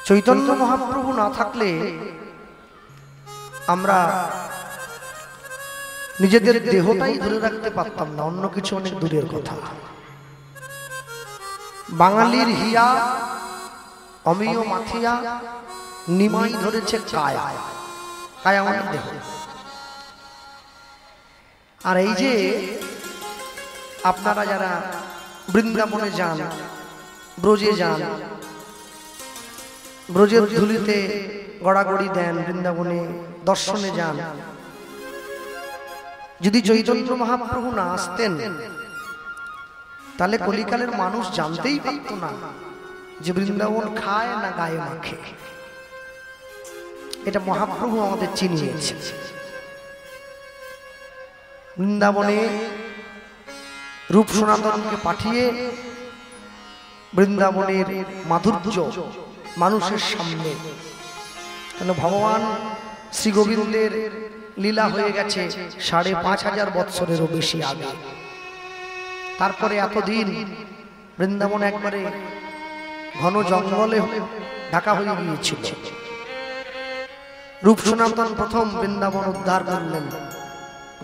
চৈতন্য মহাপ্রভু না থাকলে আমরা নিজেদের দেহটাই ধরে রাখতে পারতাম না, অন্য কিছু অনেক দূরের কথা। বাঙালির হিয়া অমিয় মাথিয়া নিমাই ধরেছে কায়া, কায়া মানে দেহ। আর এই যে আপনারা যারা বৃন্দাবনে যান, ব্রজে যান, ব্রজের ধুলিতে গড়াগড়ি দেন, বৃন্দাবনে দর্শনে যান, যদি চৈতন্য মহাপ্রভু না আসতেন তাহলে কলিকালের মানুষ জানতেই পারত না যে বৃন্দাবন খায় না গায়ে মাখে। এটা মহাপ্রভু আমাদের চিনিয়েছে। বৃন্দাবনে রূপ সনাতনকে পাঠিয়ে বৃন্দাবনের মাধুর্য মানুষের সামনে, কেন ভগবান শ্রী গোবিন্দের লীলা হয়ে গেছে ৫,৫০০ বৎসরেরও বেশি আগে। তারপরে এতদিন বৃন্দাবন একবারে ঘন জঙ্গলে ঢাকা হয়ে গিয়েছিল। রূপ সনাতন প্রথম বৃন্দাবন উদ্ধার করলেন,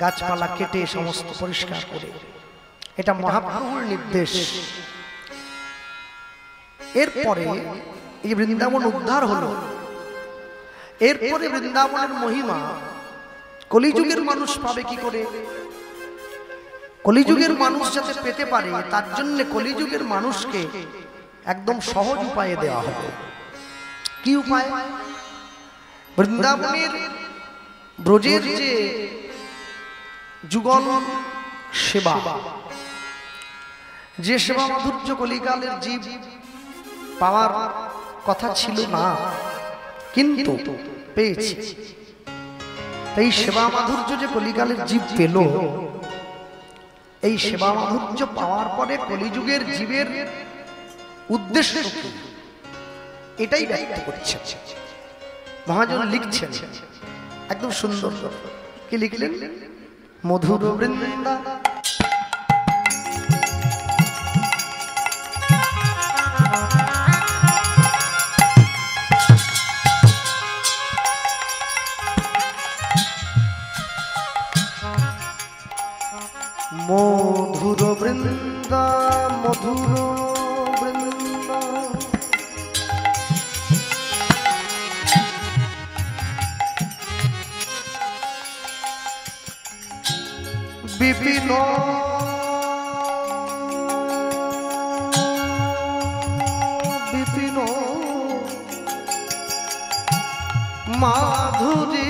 গাছপালা কেটে সমস্ত পরিষ্কার করে। এটা মহাপ্রভুর নির্দেশ। এরপরে এই বৃন্দাবন উদ্ধার হলো, এরপরে বৃন্দাবনের মহিমা কলিযুগের মানুষ পাবে কি করে? কলিযুগের মানুষ যাতে পেতে পারে তার জন্য কলিযুগের মানুষকে একদম সহজ উপায়ে দেওয়া হবে। কি উপায়? বৃন্দাবনের ব্রজের যে যুগল সেবা, যে সেবা মাধুর্য কলিকালের জীব পাওয়ার কথা ছিল না, কিন্তু পেয়েছে। এই সেবা মাধুর্য যে কলিকালের জীব পেল, এই সেবা মাধুর্য পাওয়ার পরে কলিযুগের জীবের উদ্দেশ্য কি এটাই ব্যক্ত করছে মহাজন। লিখছেন একদম সুন্দর, কি লিখলেন? মধুর বৃন্দা মধুর বৃন্দা, মধুর বৃন্দা বিপিন বিপিন মাধুরী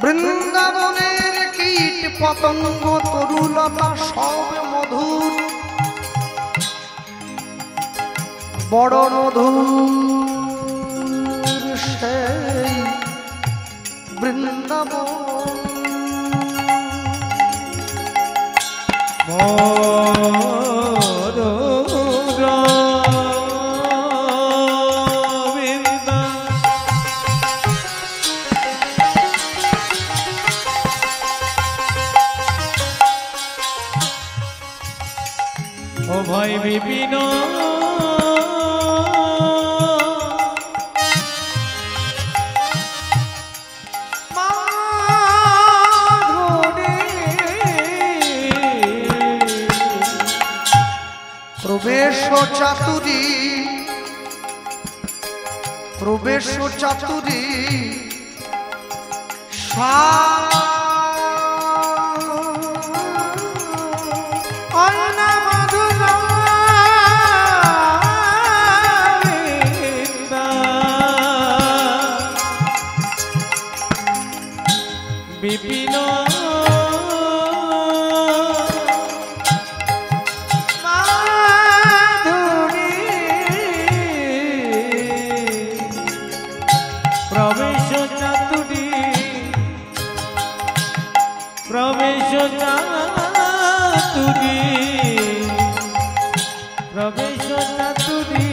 বৃন্দাবনের কীট পতঙ্গ তরুলতা সব মধুর, বড় মধুর সেই বৃন্দাবন। ও ভাই বিপিন প্রবেশ চাতুরী, প্রবেশ চাতুরী বিপিন মাধুরী চাতুরি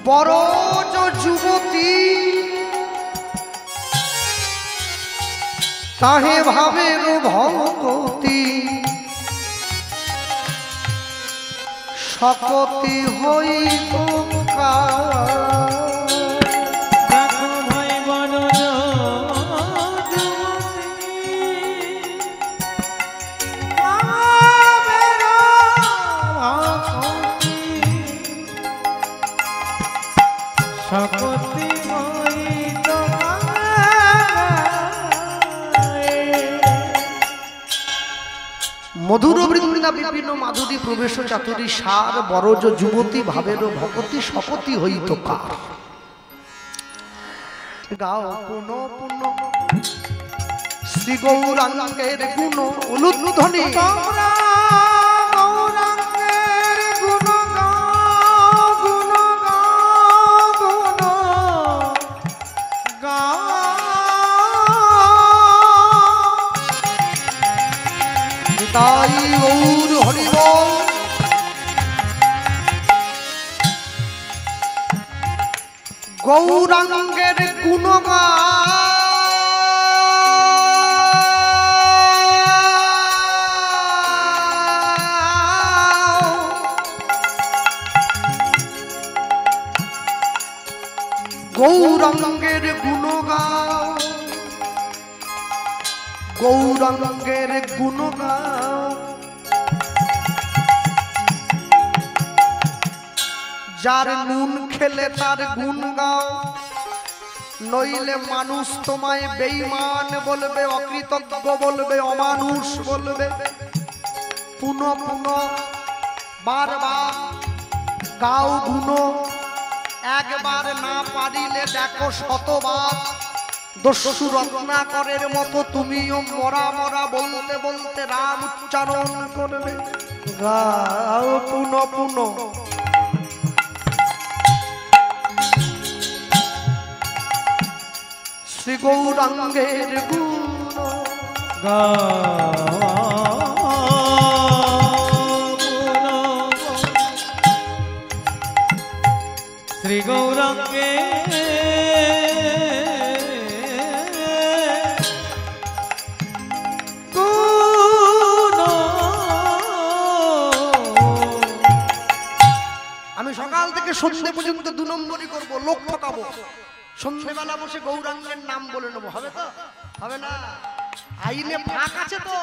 বড় যুবতী তাহে ভাবের ভগতি শকতি হইত দেখো ভাই বনজ শকতি হইত মধুর বৃন্দা বিপিন মাধুরী প্রবেশ চাতুরী সার বরজ যুবতী ভাবের ভকতি শপতি হইত কার। গাও পুন পুন শ্রী গৌরাঙ্গের গুণ উলুধ্বনি গৌরাঙ্গের গুণ গাও গুণ গাও গুণ গাও তাই গৌর হরি বল। গৌরাঙ্গের গৌরাঙ্গের গুণ গাও গৌরাঙ্গের গুণ গাও যার নুন খেলে তার গুণ গাও নইলে মানুষ তোমায় বেঈমান বলবে অকৃতজ্ঞ বলবে অমানুষ বলবে। পুন পুন বারবার গাও গুণ একবার না পারিলে দেখো শতবার দস্যু রত্নাকরের মতো তুমিও মরা মরা বলতে বলতে রাম উচ্চারণ করবে। গাও পুন পুন শ্রী গৌরাঙ্গের গুণ শ্রী গৌরাঙ্গে আমি সকাল থেকে সন্ধ্যে পর্যন্ত 2 নম্বরই করবো, লোক ঠকাবো। সন্ধ্যেবেলা বসে গৌরাঙ্গের নাম বলে নেবো, হবে তো? হবে না, আইনে ফাঁক আছে তো।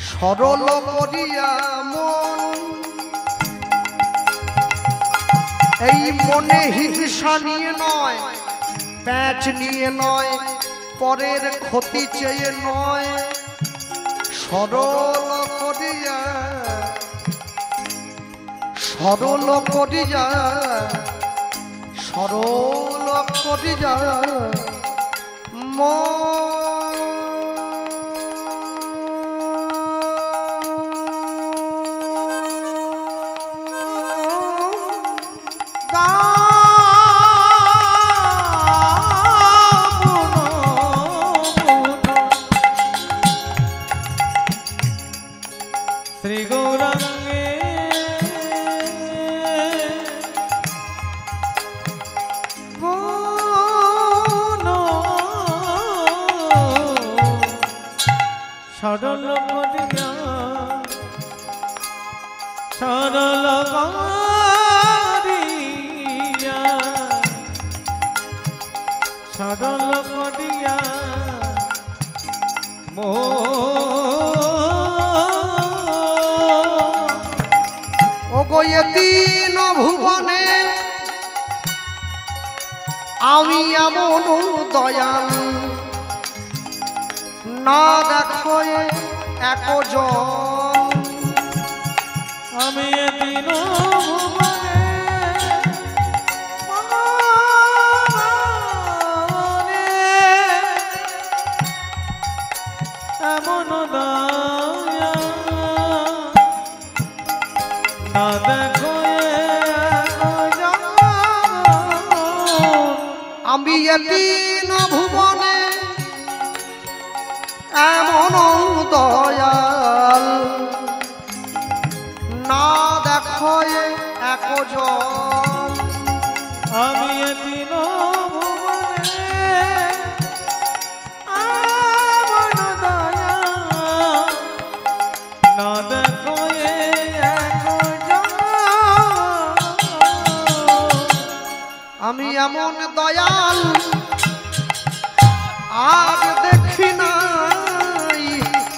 সরল করিয়া মন এই মনে হিংসা নিয়ে নয়, প্যাঁচ নিয়ে নয়, পরের ক্ষতি চেয়ে নয়, সরল করিয়া সরল করিয়া সরল করিয়া শ্রী গৌরাঙ্গে সরল করিয়া সরল করিয়া সরল করিয়া ওগো এ তিন ভুবনে আমি এমন দয়াল না দেখো একজন। আমি দিন ভুবনে এমন দয়া না দেখো আমি এ তিন ভুবনে এমন দয়াল না দেখো এক জল আমি দিন ভুবনে এমন দয়া না দেখো এক আমি এমন দয়াল আর দেখি নাই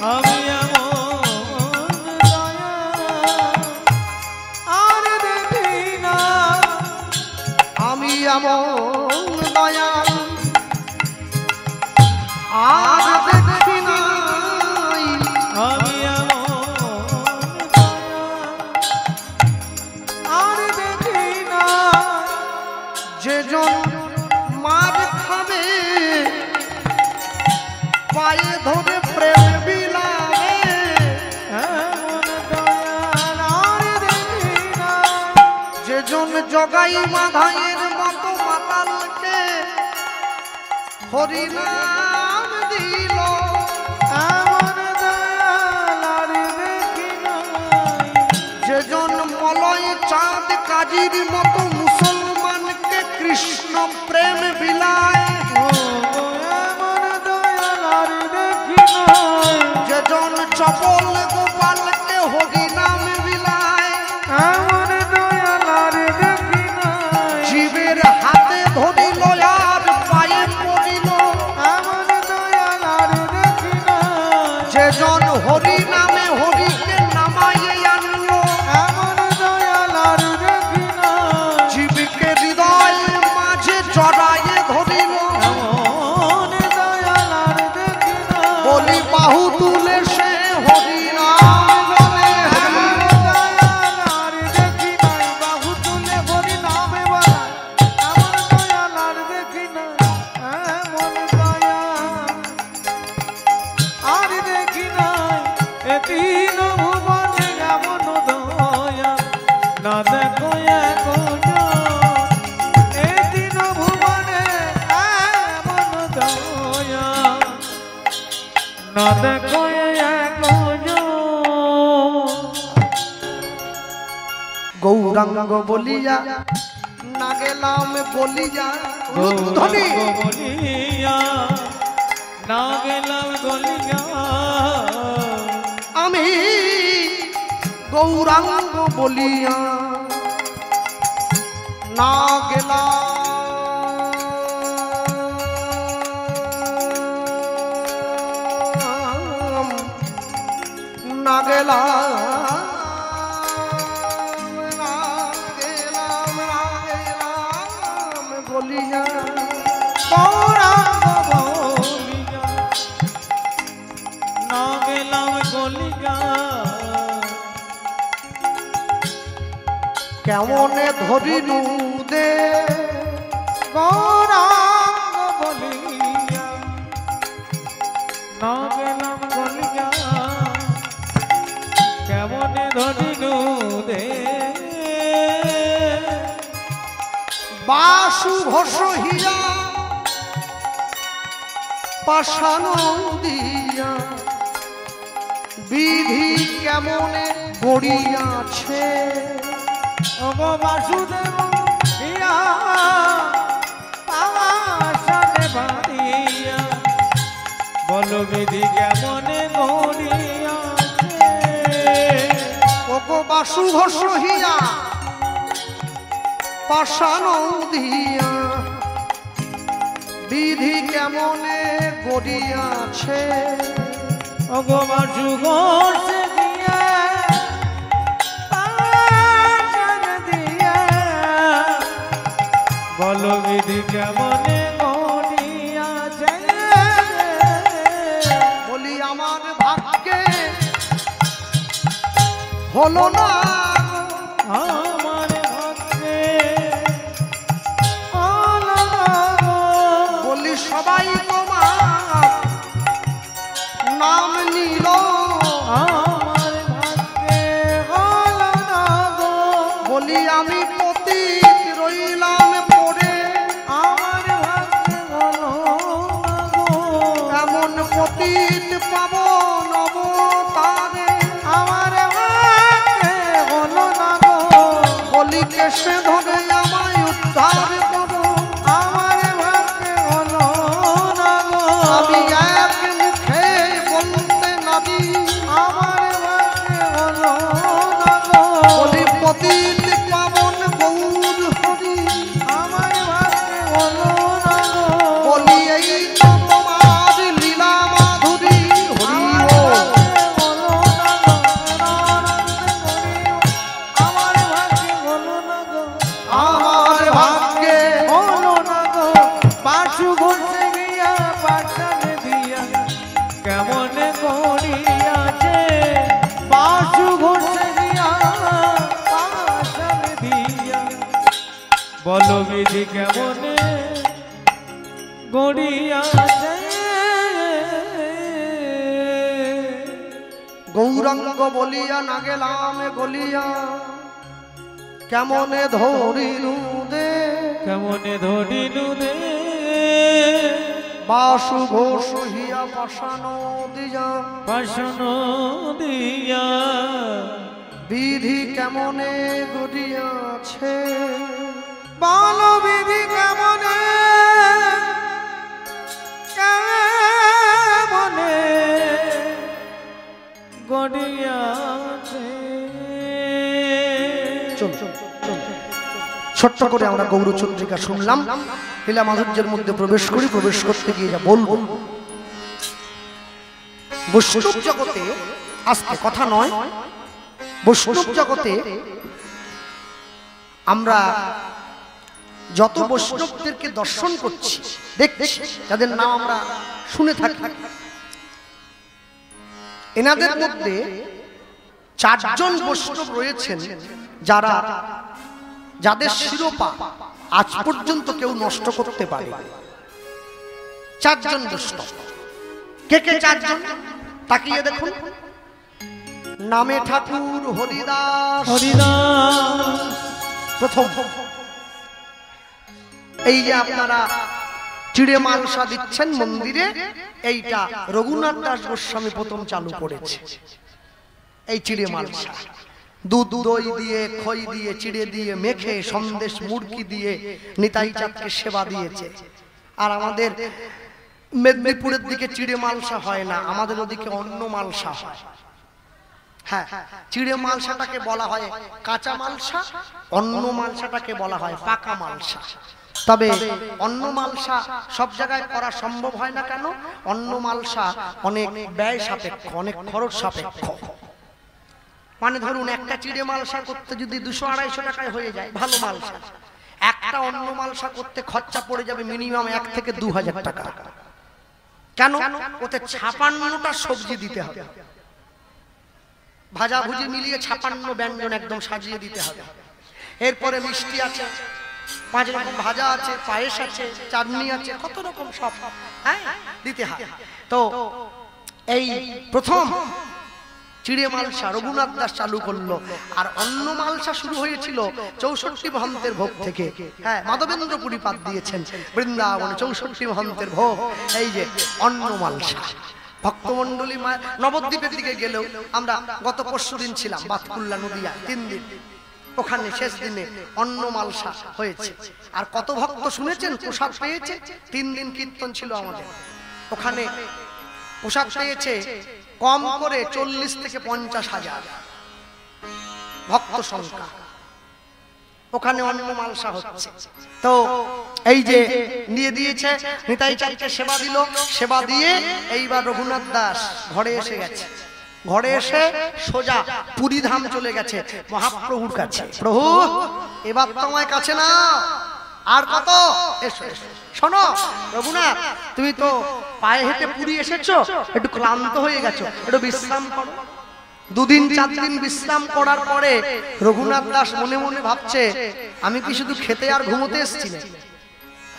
আমি এমন দয়া আর দেখি না আমি এমন দয়াল আর দেখি নাই আমি এমন দয়া আর দেখি না যেজন মার খাবে পায়ে ধরে প্রেম বিলাবে এমন দয়াল আর দেখি না যেজন জগাই মাধাইয়ের মতো মাতালকে হরিনাম দিল এমন দয়াল আর দেখি না যেজন মলয় চাঁদ কাজীর মতো মুসলমানকে কৃষ্ণ প্রেম বিলায় এমন দয়াল আর দেখি না যেজন চপল গোপালকে হরিনাম বিলায় এমন দয়াল আর দেখি না জীবের হাতে ধরিল আর পায়ে পড়িল এমন দয়াল আর দেখি না যেজন হরি নামে হরিকে নামাইয়ে আনলো এমন দয়াল আর দেখি না জীবকে হৃদয় মাঝে জড়াইয়ে ধরিল এমন দয়াল আর দেখি না বলি বাহু তুলে সে হরি নাম বলে এমন দয়াল আর দেখি নাই বাহু তুলে হরি নামে বলা এমন দয়াল আর দেখি না এমন দয়াল আর দেখি নাই এ তিন ভুবনে এমন দয়া না দেখো এক এ তিন ভুবনে এমন দয়া না দেখো এক গৌরাঙ্গ বলিয়া না গেলাম বলিয়া ধ্বনি বলিয়া না গেলাম গলিয়া আমি গৌরাঙ্গ বলিয়া না গেলাম না গেলাম না গেলাম না গেলাম বলিয়া গৌরাঙ্গ বলিয়া না গেলাম গলিয়া কেমনে ধরিনু দে গৌরাঙ্গ বলিয়া না গেলাম গলিয়া কেমনে ধরিনু দে বাসু ঘোষ হিয়া পাষাণ দিয়া বিধি কেমনে গড়িয়াছে ওগো বাসুদেব ইয়া পাশানে বাঁধিয়া বলো বিধি কেমনে গড়িয়াছে ওগো বাসু ঘোষ হিয়া পাষাণ দিয়া বিধি কেমনে গড়িয়াছে ওগো বাসু ঘোষ দিয়া পাশানে দিয়া বলো বিধি কেমনে গড়িয়াছে বলি আমার ভাগ্যে হলো না আমার ভক্তে বলি সবাই তোমার নাম নিল আমার ভক্তে বলি আমি পতিত রইলাম পড়ে আমার ভক্তে এমন পতিত পাবন অবতারে আমার ভাগ্যে হলো না গো বলিকে সে ধরে আমায় উদ্ধার করো। আমার ভাগ্যে হলো না গো আমি এক মুখে বলতে নাবি আমার ভাগ্যে হলো না গো বলি পতিত পাবন গৌর হরি আমার ভাগ্যে হলো না গো বলি এই তো তোমার লীলা মাধুরী হরি বল। আমার ভাগ্যে বলো বিধি কেমনে গড়িয়াছে গৌরাঙ্গ বলিয়া না গেলাম গলিয়া কেমনে ধরিনু দে কেমনে ধরিনু দে বাসু ঘোষ হিয়া পাশানো দিয়া পাশন দিয়া বিধি কেমনে গড়িয়াছে বলো বিধি কেমনে কেমনে গড়িয়াছে ছোট্ট করে আমরা গৌরচন্দ্রিকা শুনলাম, লীলা মাধুর্যের মধ্যে প্রবেশ করি। প্রবেশ করতে গিয়ে যা বলবো, বৈষ্ণব জগতে আজকে কথা নয়, বৈষ্ণব জগতে আমরা যত বৈষ্ণবদেরকে দর্শন করছি, দেখছি, যাদের নাম আমরা শুনে থাকি, এনাদের মধ্যে 4 জন বৈষ্ণব রয়েছেন যাদের শিরোপা আজ পর্যন্ত কেউ নষ্ট করতে পারে। 4 জন বৈষ্ণব। কে কে 4 জন? তাকিয়ে দেখুন। নামে ঠাকুর হরিদাস, হরিদাস প্রথম। এই যে আপনারা চিড়ে মালসা দিচ্ছেন মন্দিরে, এইটা রঘুনাথ দাস গোস্বামী প্রথম চালু করেছে। এই চিড়ে মালসা দুধ দই দিয়ে, খই দিয়ে, চিড়ে দিয়ে মেখে, সন্দেশ মুড়কি দিয়ে নিতাই চাঁদকে সেবা দিয়েছে। আর আমাদের মেদিনীপুরের দিকে চিড়ে মালসা হয় না, আমাদের ওদিকে অন্য মালসা হয়। হ্যাঁ, চিড়ে মালসাটাকে বলা হয় কাঁচা মালসা, অন্য মালসাটাকে বলা হয় পাকা মালসা। তবে অন্য মালসা সব জায়গায় করা সম্ভব হয় না। কেন? অন্য মালসা অনেক ব্যয় সাপেক্ষ, অনেক খরচ সাপেক্ষ। মানে ধরুন একটা চিড়ে মালসা করতে যদি 200-250 টাকায় হয়ে যায় ভালো মালসা, একটা অন্য মালসা করতে খরচা পড়ে যাবে মিনিমাম 1 থেকে 2000 টাকা। কেন? ওতে 56টা সবজি দিতে হবে, ভাজা ভুজি মিলিয়ে 56 ব্যঞ্জন একদম সাজিয়ে দিতে হবে। এরপরে মিষ্টি আছে, 5 রকম ভাজা আছে, পায়েস আছে, চাটনি আছে, কত রকম সব দিতে হয়। তো এই প্রথম চিড়ে মালসা রঘুনাথ দাস চালু করলো। আর অন্য মালসা শুরু হয়েছিল 64 মহন্তের ভোগ থেকে। হ্যাঁ, মাধবেন্দ্র পুরী পাত দিয়েছেন বৃন্দাবনে 64 মহন্তের ভোগ। এই যে অন্য মালসা ভক্তমন্ডলী নবদ্বীপের দিকে গেলেও, আমরা গত পরশুদিন ছিলাম বাতকুল্লা নদিয়া 3 দিন, ওখানে শেষ দিনে অন্ন মালসা হয়েছে। আর কত ভক্ত শুনেছেন প্রসাদ পেয়েছে? 3 দিন কীর্তন ছিল আমাদের ওখানে, প্রসাদ পেয়েছে কম করে 40 থেকে 50 হাজার ভক্ত সংখ্যা। ওখানে অন্ন মালসা হচ্ছে। তো এই যে নিয়ে দিয়েছে, নিতাই চাঁদকে সেবা দিল, সেবা দিয়ে এইবার রঘুনাথ দাস ঘরে এসে গেছে। ঘরে এসে সোজা পুরী ধাম চলে গেছে মহাপ্রভুর কাছে। প্রভু, এবার তোমায় কাছে না, আর কত? এসো এসো। শোনো রঘুনাথ, তুমি তো পায়ে হেঁটে পুরী এসেছো, একটু ক্লান্ত হয়ে গেছো, একটু বিশ্রাম করো। 2 দিন 4 দিন বিশ্রাম করার পরে রঘুনাথ দাস মনে মনে ভাবছে, আমি কি শুধু খেতে আর ঘুমোতে এসেছি না?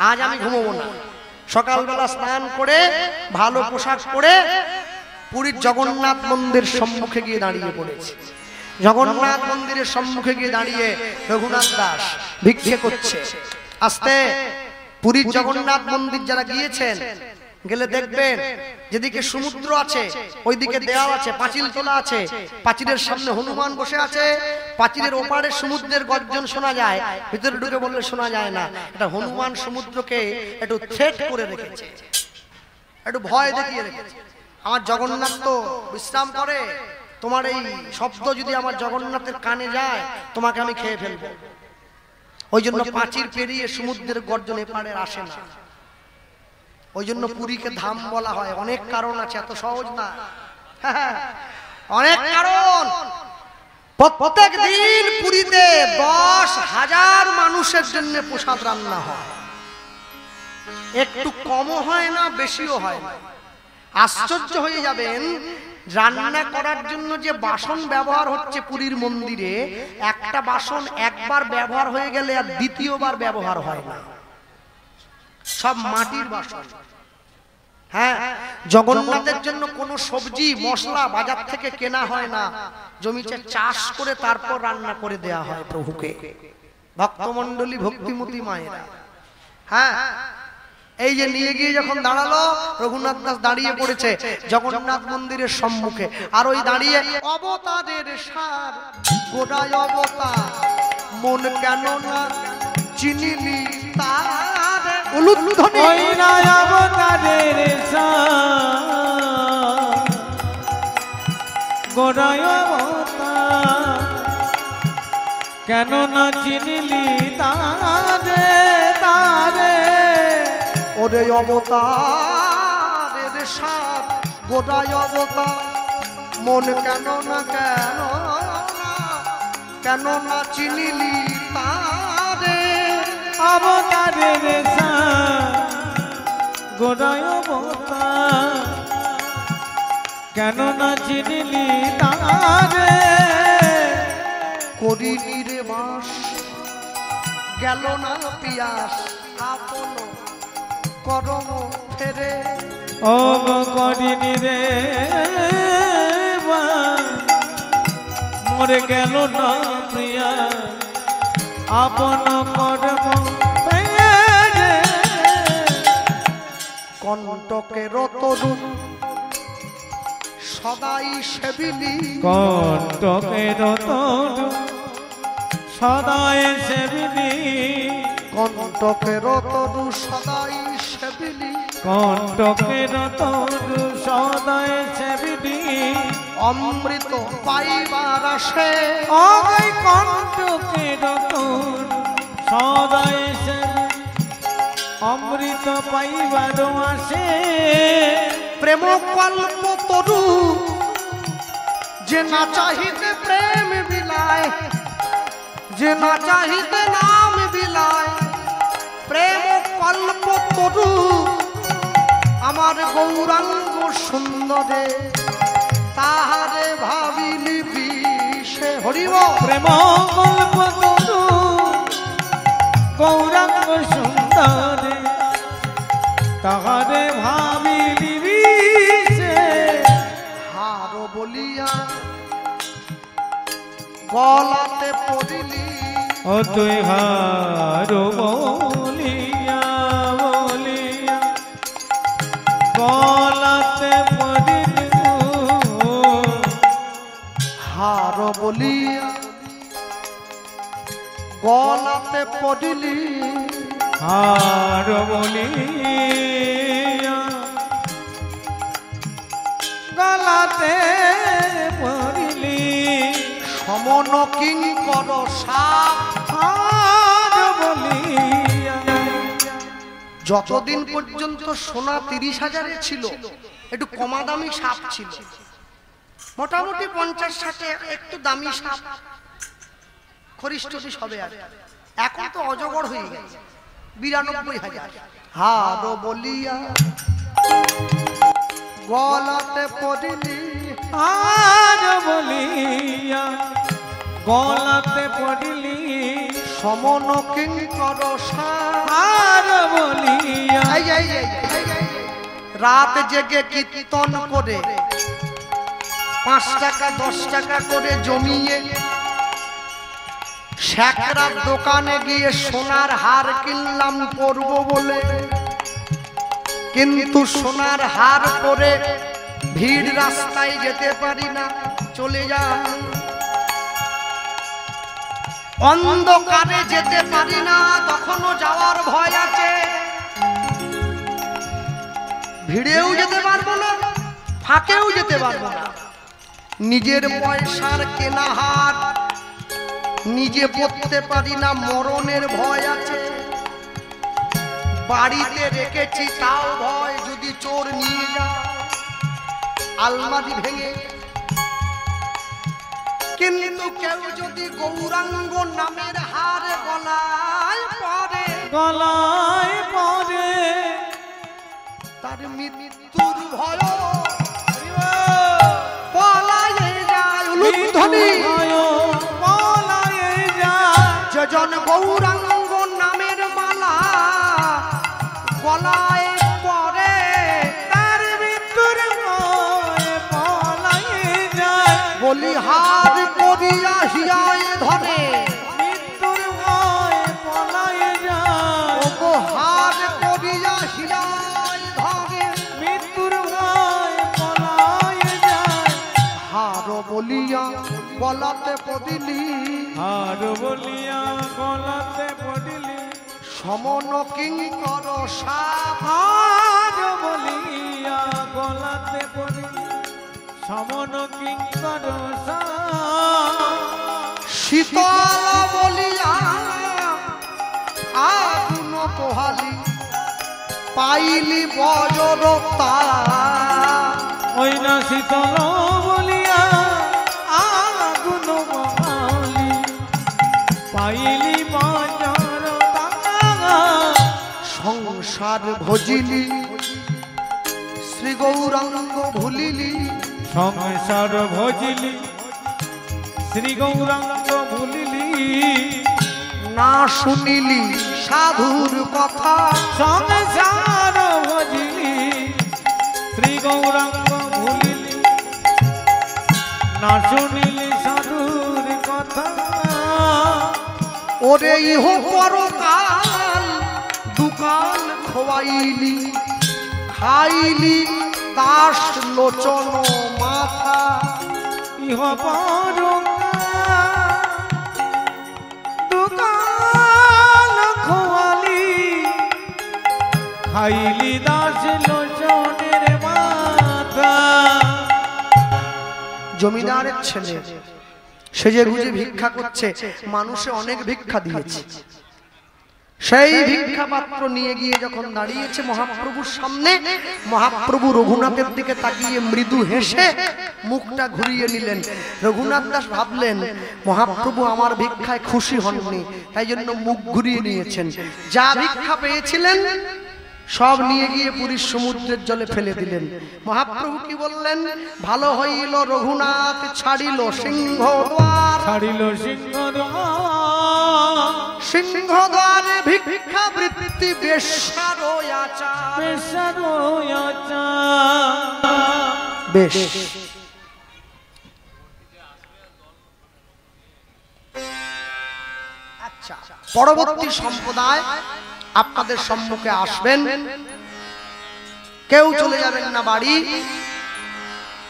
আজ আমি ঘুমোবো না। সকালবেলা স্নান করে ভালো পোশাক পরে পুরীর জগন্নাথ মন্দির সম্মুখে গিয়ে দাঁড়িয়ে পড়েছে। জগন্নাথ মন্দিরের সম্মুখে গিয়ে দাঁড়িয়ে রঘুনাথ দাস ভিক্ষে করছে। আস্তে পুরীর জগন্নাথ মন্দির যারা গিয়েছেন গেলে দেখবেন যেদিকে সমুদ্র আছে ওইদিকে দেওয়াল আছে, পাঁচিল তোলা আছে, পাঁচিলের সামনে হনুমান বসে আছে, পাঁচিলের ওপারে সমুদ্রের গর্জন শোনা যায়, ভিতরে ঢুকে বললে শোনা যায় না। এটা হনুমান সমুদ্রকে একটু থ্রেট করে রেখেছে, একটু ভয় দেখিয়ে রেখেছে। আমার জগন্নাথ তো বিশ্রাম করে, তোমার এই শব্দ যদি আমার জগন্নাথের কানে যায় তোমাকে আমি খেয়ে ফেলবো। ওই জন্য পাঁচিল পেরিয়ে সমুদ্রের গর্জন এপারে আসে না। ওই জন্য পুরীকে ধাম বলা হয়। অনেক কারণ আছে, এত সহজ না, অনেক কারণ। প্রত্যেক দিন পুরীতে 10,000 মানুষের জন্য প্রসাদ রান্না হয়, একটু কমও হয় না বেশিও হয় না। আশ্চর্য হয়ে যাবেন, রান্না করার জন্য যে বাসন ব্যবহার হচ্ছে পুরীর মন্দিরে, একটা বাসন একবার ব্যবহার হয়ে গেলে আর দ্বিতীয়বার ব্যবহার হয় না, সব মাটির বাসন। হ্যাঁ, জগন্নাথের জন্য কোনো সবজি মশলা বাজার থেকে কেনা হয় না, জমিতে চাষ করে তারপর রান্না করে দেয়া হয় প্রভুকে। ভক্তমণ্ডলী, ভক্তিমতী মায়েরা, হ্যাঁ, এই যে নিয়ে গিয়ে যখন দাঁড়ালো, রঘুনাথ দাস দাঁড়িয়ে পড়েছে জগন্নাথ মন্দিরের সম্মুখে, আর ওই দাঁড়িয়ে অবতারের সার গোড়ায় অবতার, মন কেন না চিনিলি তার, উলুধ্বনি ওই না অবতারের সার গোড়ায় অবতার, কেন না চিনিলি তারে তারে, ওরে অবতারের সার গোড়ায় অবতার, মন কেন না কেন না চিনিলি তারে, অবতারের সার গোড়ায় অবতার, কেন না চিনিলি তারে, করিনি রে বাস গেল না পিয়াস, আপন করম ফেরে, ও করিনি রে মরে গেল না প্রিয়া, আপন কর্ম ফেরে, কণ্টকের তরু সদাই সেবিলি, কণ্টকের তরু সদাই সেবিলি, কণ্টকের তরু সদাই সেবিলি, কণ্টকের তরু সদাই সেবিলি, অমৃত পাইবার আসে, ওই কণ্টকের তরু সদাই সেবিলি, অমৃত পাইবার আসে, প্রেম কল্প তরু যে না চাহিতে প্রেম বিলায়, যে না চাহিতে নাম বিলায়, প্রেম কল্প তরু আমার গৌরাঙ্গ সুন্দরে, তাহারে ভাবিলি বিষে হরিব, প্রেম কল্প তরু গৌরাঙ্গ সুন্দরে, তাহারে ভাবিলি বিষে, হার বলিয়া গলাতে পড়িলি, ও তুই হার বলিয়া বলিয়া গলাতে পড়িলি, হার বলিয়া গলাতে পড়িলি, হার বলিয়া গলাতে পড়িলি, সমন কিঙ্কর সাপ, হার বলিয়া, যতদিন পর্যন্ত সোনা 30,000 ছিল, একটু কমা দামি সাপ ছিল, মোটামুটি 50-60 একটু দামি সাপ খরিষ্টটি সবে আর, এখন তো অজগর হয়ে গেছে 92,000। হার বলিয়া গলাতে পড়িলি, হার বলিয়া গলাতে পড়িলি, সমন কিঙ্কর সাপ, হার বলিয়া, রাত জেগে কীর্তন করে 5 টাকা 10 টাকা করে জমিয়ে শেখরার দোকানে গিয়ে সোনার হার কিনলাম পরবো বলে, কিন্তু সোনার হার পরে ভিড় রাস্তায় যেতে পারি না, চলে যান। অন্ধকারে যেতে পারি না, তখনও যাওয়ার ভয় আছে। ভিড়েও যেতে পারবো না, ফাঁকেও যেতে পারবো না। নিজের পয়সার কেনা হার নিজে পড়তে পারি না, মরণের ভয় আছে। বাড়িতে রেখেছি তাও ভয়, যদি চোর নিয়ে যায় আলমারি ভেঙে। কিন্তু কেউ যদি গৌরাঙ্গ নামের হার গলায় পরে তার মৃত্যুর ভয় পলায়ে যায়। উলুধ্বনি যেজন গৌরাঙ্গ নামের মালা গলায় পরে তার মৃত্যুর ভয় পলায়ে যায়। বলিহার করিয়া হিয়ায় ধরে মৃত্যুর ভয় পলায়ে যায়। ও হার করিয়া হিয়ায় ধরে মৃত্যুর ভয় পলায়ে যায়। হার বলিয়া গলাতে পদিলি, হার বলিয়া গলাতে পড়িলি। সমন কিঙ্কর সাপ। হার বলিয়া গলাতে পড়িলি, সমন কিঙ্কর শীতল বলিয়া আগুন পোহালি, পাইলি বজ্রতা। ওই না শীতল বলিয়া আগুন পোহালি, পাইলি বজ্রতা। সংসার ভজিলি শ্রী গৌরাঙ্গ ভুলিলি, সংসার ভজিলি শ্রী গৌরাঙ্গ ভুলিলি। না শুনিলি সাধুর কথা। সংসার ভজিলি শ্রী গৌরাঙ্গ ভুলিলি, না শুনিলি সাধুর কথা। ওরে ইহ পরকাল দুকাল খোয়াইলি, খাইলি দাস লোচন মাথা। ইহ পরকাল দুকাল খোয়ালি, খাইলি দাস লোচনের মাথা। জমিদারের ছেলে সেজে গুজে ভিক্ষা করছে, মানুষে অনেক ভিক্ষা দিয়েছে। সেই ভিক্ষা পাত্র নিয়ে গিয়ে যখন দাঁড়িয়েছে মহাপ্রভুর সামনে, মহাপ্রভু রঘুনাথের দিকে তাকিয়ে মৃদু হেসে মুখটা ঘুরিয়ে নিলেন। রঘুনাথ দাস ভাবলেন মহাপ্রভু আমার ভিক্ষায় খুশি হননি, তাই জন্য মুখ ঘুরিয়ে নিয়েছেন। যা ভিক্ষা পেয়েছিলেন সব নিয়ে গিয়ে পুরীর সমুদ্রের জলে ফেলে দিলেন। মহাপ্রভু কি বললেন? ভালো হইল রঘুনাথ ছাড়িল সিংহদ্বার, ছাড়িল সিংহদ্বার। সিংহদ্বারে ভিক্ষা বৃত্তি বেশ্যারো আচার। বেশ্যারো আচার। বেশ, আচ্ছা, পরবর্তী সম্প্রদায় আপনাদের সম্মুখে আসবেন। কেউ চলে যাবেন না বাড়ি,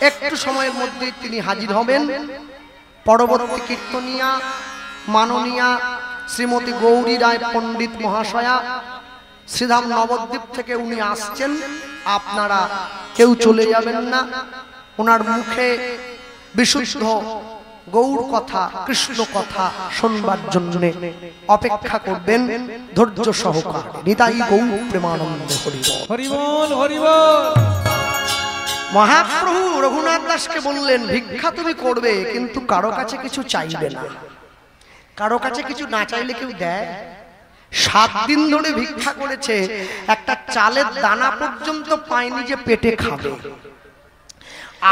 একটু সময়ের মধ্যেই তিনি হাজির হবেন। পরবর্তী কীর্তনিয়া মাননীয়া শ্রীমতী গৌরী রায় পণ্ডিত মহাশয়া শ্রীধাম নবদ্বীপ থেকে উনি আসছেন। আপনারা কেউ চলে যাবেন না, ওনার মুখে বিশুদ্ধ গৌর কথা কৃষ্ণ কথা শুনবার জন্য অপেক্ষা করবেন ধৈর্য সহকারে। নিতাই গৌর প্রেমানন্দ হরি বল। হরি বল, হরি বল। মহাপ্রভু রঘুনাথ দাসকে বললেন ভিক্ষা তুমি করবে, কিন্তু কারো কাছে কিছু চাইবে না। কারো কাছে কিছু না চাইলে কেউ দেয়? 7 দিন ধরে ভিক্ষা করেছে, একটা চালের দানা পর্যন্ত পায়নি যে পেটে খাবে।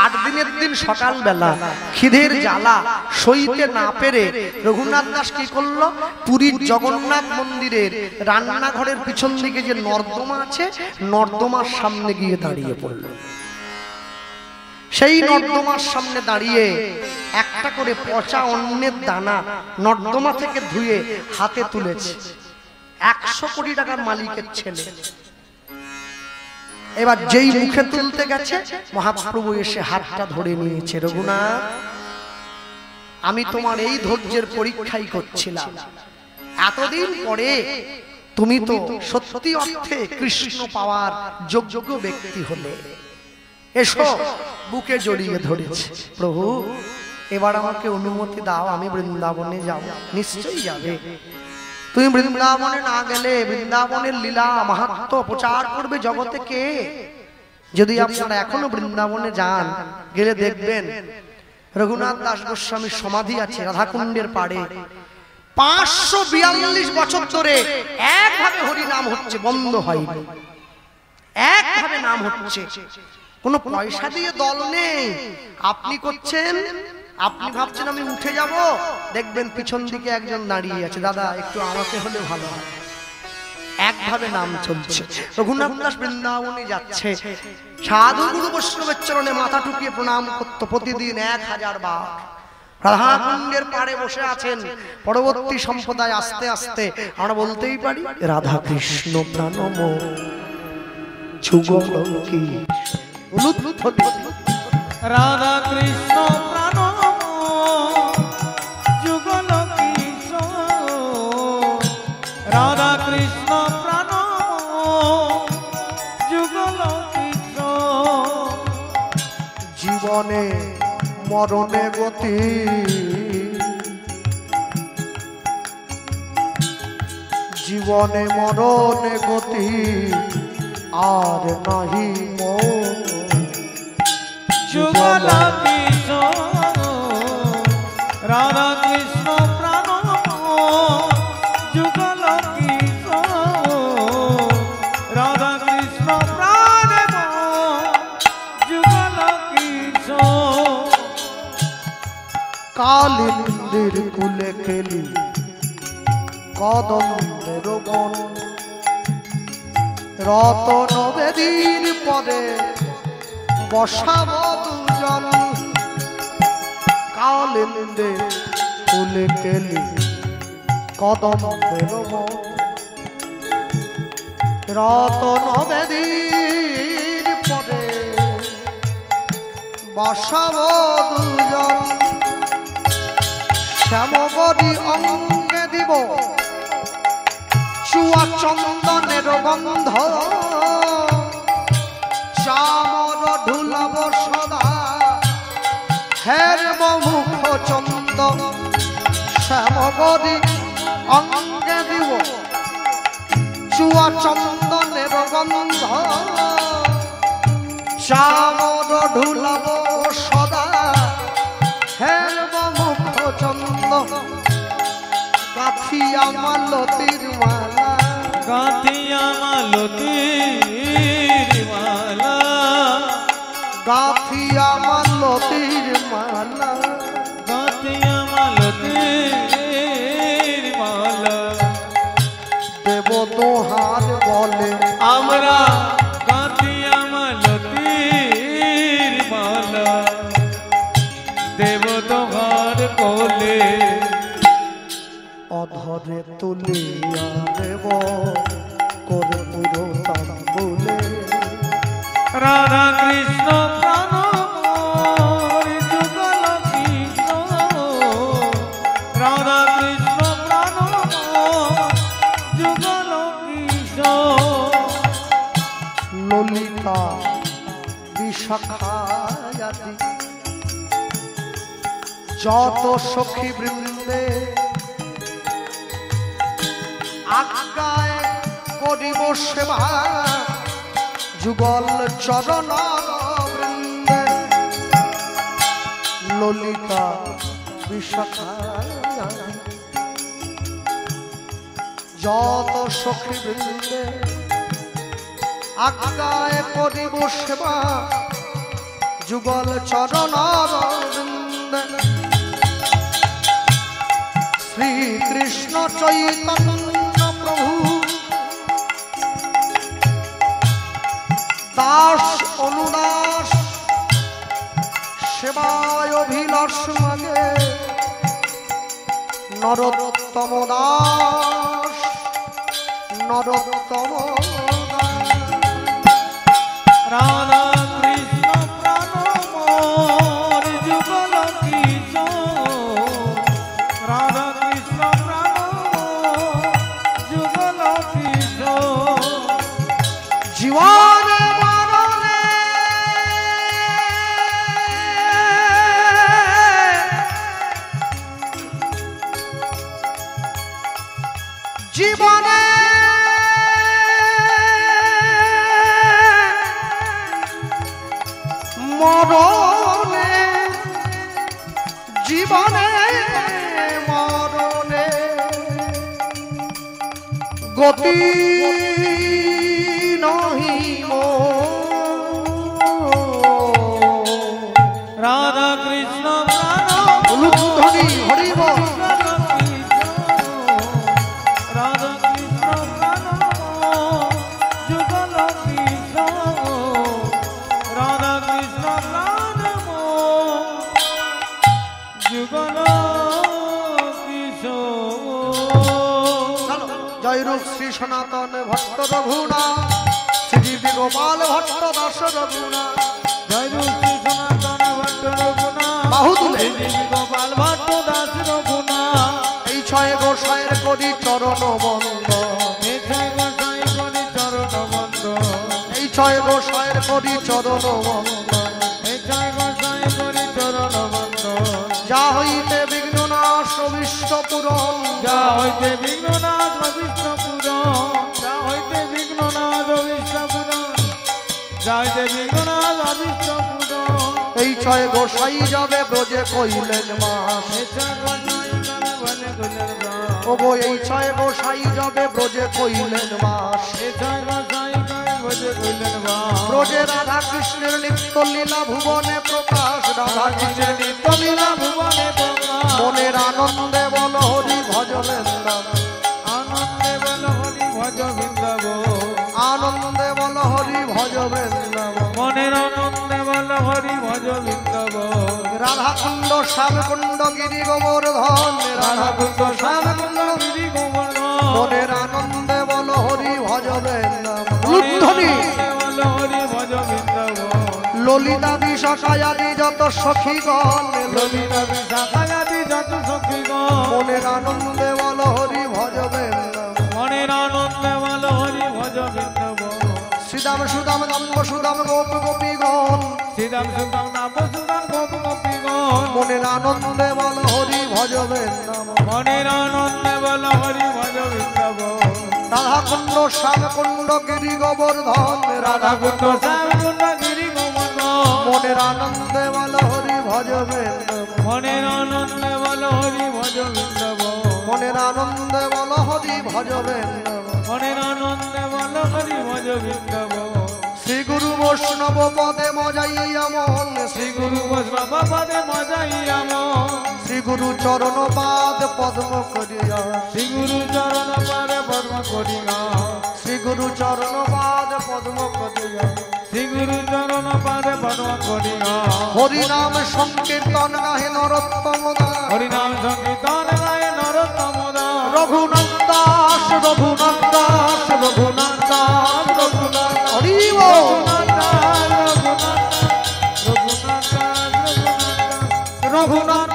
8 দিনের দিন সকালবেলা খিদের জ্বালা সইতে না পেরে রঘুনাথ দাস কি করলো? পুরীর জগন্নাথ মন্দিরের রান্নাঘরের পিছন দিকে যে নর্দমা আছে, নর্দমার সামনে গিয়ে দাঁড়িয়ে পড়ল। সেই নর্দমার সামনে দাঁড়িয়ে একটা করে পচা অন্নের দানা নর্দমা থেকে ধুয়ে হাতে তুলেছে। 100 কোটি টাকার মালিকের ছেলে এবার যেই মুখে তুলতে গেছে মহাপ্রভু এসে হাতটা ধরে নিয়েছে। রঘুনাথ, আমি তোমার এই ধৈর্যের পরীক্ষাই করছিলাম। এতদিন পরে তুমি তো সত্যি অর্থে কৃষ্ণ পাওয়ার যোগ্য ব্যক্তি হলে। এসো, বুকে জড়িয়ে ধরেছে। প্রভু, এবার আমাকে অনুমতি দাও, আমি বৃন্দাবনে যাব। নিশ্চয়ই যাবে। তুমি বৃন্দাবনে না গেলে বৃন্দাবনের লীলা মাহাত্ম্য প্রচার করবে জগতে কে? যদি আপনারা এখনো বৃন্দাবনে যান, গেলে দেখবেন রঘুনাথ দাস গোস্বামীর সমাধি আছে রাধাকুণ্ডের পাড়ে। 542 বছর ধরে একভাবে হরি নাম হচ্ছে, বন্ধ হয়নি। একভাবে নাম হচ্ছে, কোনো পয়সা দিয়ে দল নেই। আপনি করছেন, আপনি ভাবছেন আমি উঠে যাব, দেখবেন পিছন দিকে একজন দাঁড়িয়ে আছে, দাদা একটু আমাকে হলে ভালো হয়। একভাবে নাম চলছে। রঘুনাথ দাস বৃন্দাবনে যাচ্ছে, সাধু গুরু বৈষ্ণবের চরণে মাথা ঠুকিয়ে প্রণাম করত প্রতিদিন 1000 বার। রাধাকুণ্ডের পাড়ে বসে আছেন। পরবর্তী সম্প্রদায় আস্তে আস্তে আমরা বলতেই পারি রাধা কৃষ্ণ প্রাণম যুগল কি রাধা কৃষ্ণ প্রাণম যুগল কিশোর, রাধা কৃষ্ণ প্রাণম যুগল কিশোর। জীবনে মরণে গতি, জীবনে মরণে গতি আর নাহি মোর। যুগল কিশোর, রাধা কৃষ্ণ প্রাণম যুগল কিশোর, রাধা কৃষ্ণ প্রাণম যুগল কিশোর। কালিন্দির কুলে খেলি কদম্বের বন, রতন বেদীর পদে বসাব দুজন। কালিন্দির কুলে খেলি কদম্বের বন, রতন বেদীর পদে বসাব দুজন। শ্যামবরী অঙ্গে দিব চুয়া চন্দনের গন্ধ, চামর ঢুলাব সদা হেরব মুখ চন্দ। শ্যামবরী অঙ্গে দিব চুয়া চন্দনের গন্ধ, চামর ঢুলাব সদা হেরব মুখ চন্দ। গাথিয়া মালতীর মালা, গাথিয়া মালতীর মালা, গাথিয়া মালতীর মালা, গাথিয়া মালতীর মালা। দেব দোহার বলে আমরা গাথিয়া মালতীর মালা, দেব দোহার বলে। অধরে তুলিয়া দেব কর্পূর তাম্বুলে। রাধা কৃষ্ণ প্রাণম যুগল কিশোর, রাধা কৃষ্ণ প্রাণম যুগল কিশোর। ললিতা বিশাখায়াদি যত সখী বৃন্দে আজ্ঞায় করিব সেবা, যুগল চরণ বৃন্দে। ললিতা বিশাখা যত সখী বৃন্দে আজ্ঞায় করিব সেবা, যুগল চরণ বৃন্দে। শ্রীকৃষ্ণ চৈতন্য প্রভু দাস অনুদাস সেবায় অভিলাষ মাগে, নরোত্তম দাস নরোত্তম দাস। রাধা কৃষ্ণ প্রাণ মোর যুগল কিশোর রাধা কৃষ্ণ প্রাণ মোর যুগল কিশোর জীবনে মরণে জীবনে মরণে জীবনে মরণে গতি নহিম রাধা কৃষ্ণ প্রাণ উলুধ্বনি হরিব রাধা কৃষ্ণ প্রাণ যুগল কিশোর রাধা কৃষ্ণ প্রাণ যুগল কিশোর জয়রূপ শ্রী সনাতন ভট্ট রঘুনা শ্রী গোপাল ভট্ট দাস রঘুনা জয়রূপ শ্রী সনাতন ভট্ট রঘুনা বাহু তুলে গোপাল ভট্ট দাস রঘুনা এই ছয় গোসাইয়ের করি চরণ বন্ধ এই ছয় গোসাই করি চরণ বন্ধ এই ছয় গোসাইয়ের করি চরণ বন্ধ এই ছয় গোসাই করি চরণ বন্ধ যা হইতে বিঘ্ন নাশ অভীষ্ট পূরণ যা হইতে বিঘ্ননাথ অভীষ্ট পূরণ যা হইতে বিঘ্ননাথ অভীষ্ট পূরণ যা হইতে বিঘ্ননাথ অভীষ্ট পূরণ এই ছয় গোসাই যাবে ব্রজে কইলেন মাস এই ছয় গোসাই যাবে বলে কইলেন মাস ওগো এই ছয় গোসাই যাবে ব্রজে কইলেন মাস এই ছয় গোসাই যাবে বলে কইলেন মাস ব্রজে রাধা কৃষ্ণের নিত্য লীলা ভুবনে প্রকাশ রাধা কৃষ্ণের নিত্য লীলা ভুবনে প্রকাশ মনের আনন্দে বল হরি ভজ বৃন্দাবন আনন্দে বল হরি ভজ বৃন্দাবন আনন্দে বল হরি ভজ বৃন্দাবন মনের আনন্দে বল হরি ভজ বৃন্দাবন রাধা কুণ্ড শ্যামকুণ্ড গিরি গোবর্ধন রাধা কুণ্ড শ্যামকুণ্ড গিরি গোবর্ধন মনের আনন্দে বল হরি ভজ বৃন্দাবন উলুধ্বনি বল হরি ভজ বৃন্দাবন ললিতা বিশাখায়াদি যত সখীগণ ললিতা বিশাখায়াদি যত সখীগণ মনের আনন্দে বল হরি ভজ বৃন্দাবন মনের আনন্দে বল হরি ভজ বৃন্দাবন শ্রীদাম সুদাম দম্ব সুদাম গোপ গোপীগণ শ্রীরাম সুদাম নাম সুদাম গোপ গোপীগণ মনের আনন্দে বল হরি ভজ বৃন্দাবন মনের আনন্দে বল হরি ভজ বৃন্দাবন রাধা কুণ্ড শ্যামকুণ্ড গিরি গোবর্ধন রাধা কুণ্ড শ্যাম কুণ্ড গিরি গোবর্ধন মনের আনন্দে বল হরি ভজ বৃন্দাবন মনের আনন্দে বল হরি ভজ বৃন্দাবন মনের আনন্দে বল হরি ভজ বৃন্দাবন মনের আনন্দে বল হরি ভজ বৃন্দাবন শ্রী গুরু বৈষ্ণব পদে মজাইয়া মন শ্রী গুরু বৈষ্ণব পদে মজাইয়া মন শ্রী গুরু চরণ পাদ পদ্ম করিয়া শ্রী গুরু চরণ পাদে পদ্ম করিয়া শ্রী গুরু চরণ পাদ পদ্ম করিয়া শ্রী গুরু চরণ পাদে পদ্ম করিয়া হরি নাম সংকীর্তন গাহে নরোত্তম দাস হরি নাম সংকীর্তন গায়ে নরোত্তম দাস রঘুনন্দাস রঘুনন্দাস রঘুনন্দাস রঘুনন্দাস হরি বল রঘুনন্দাস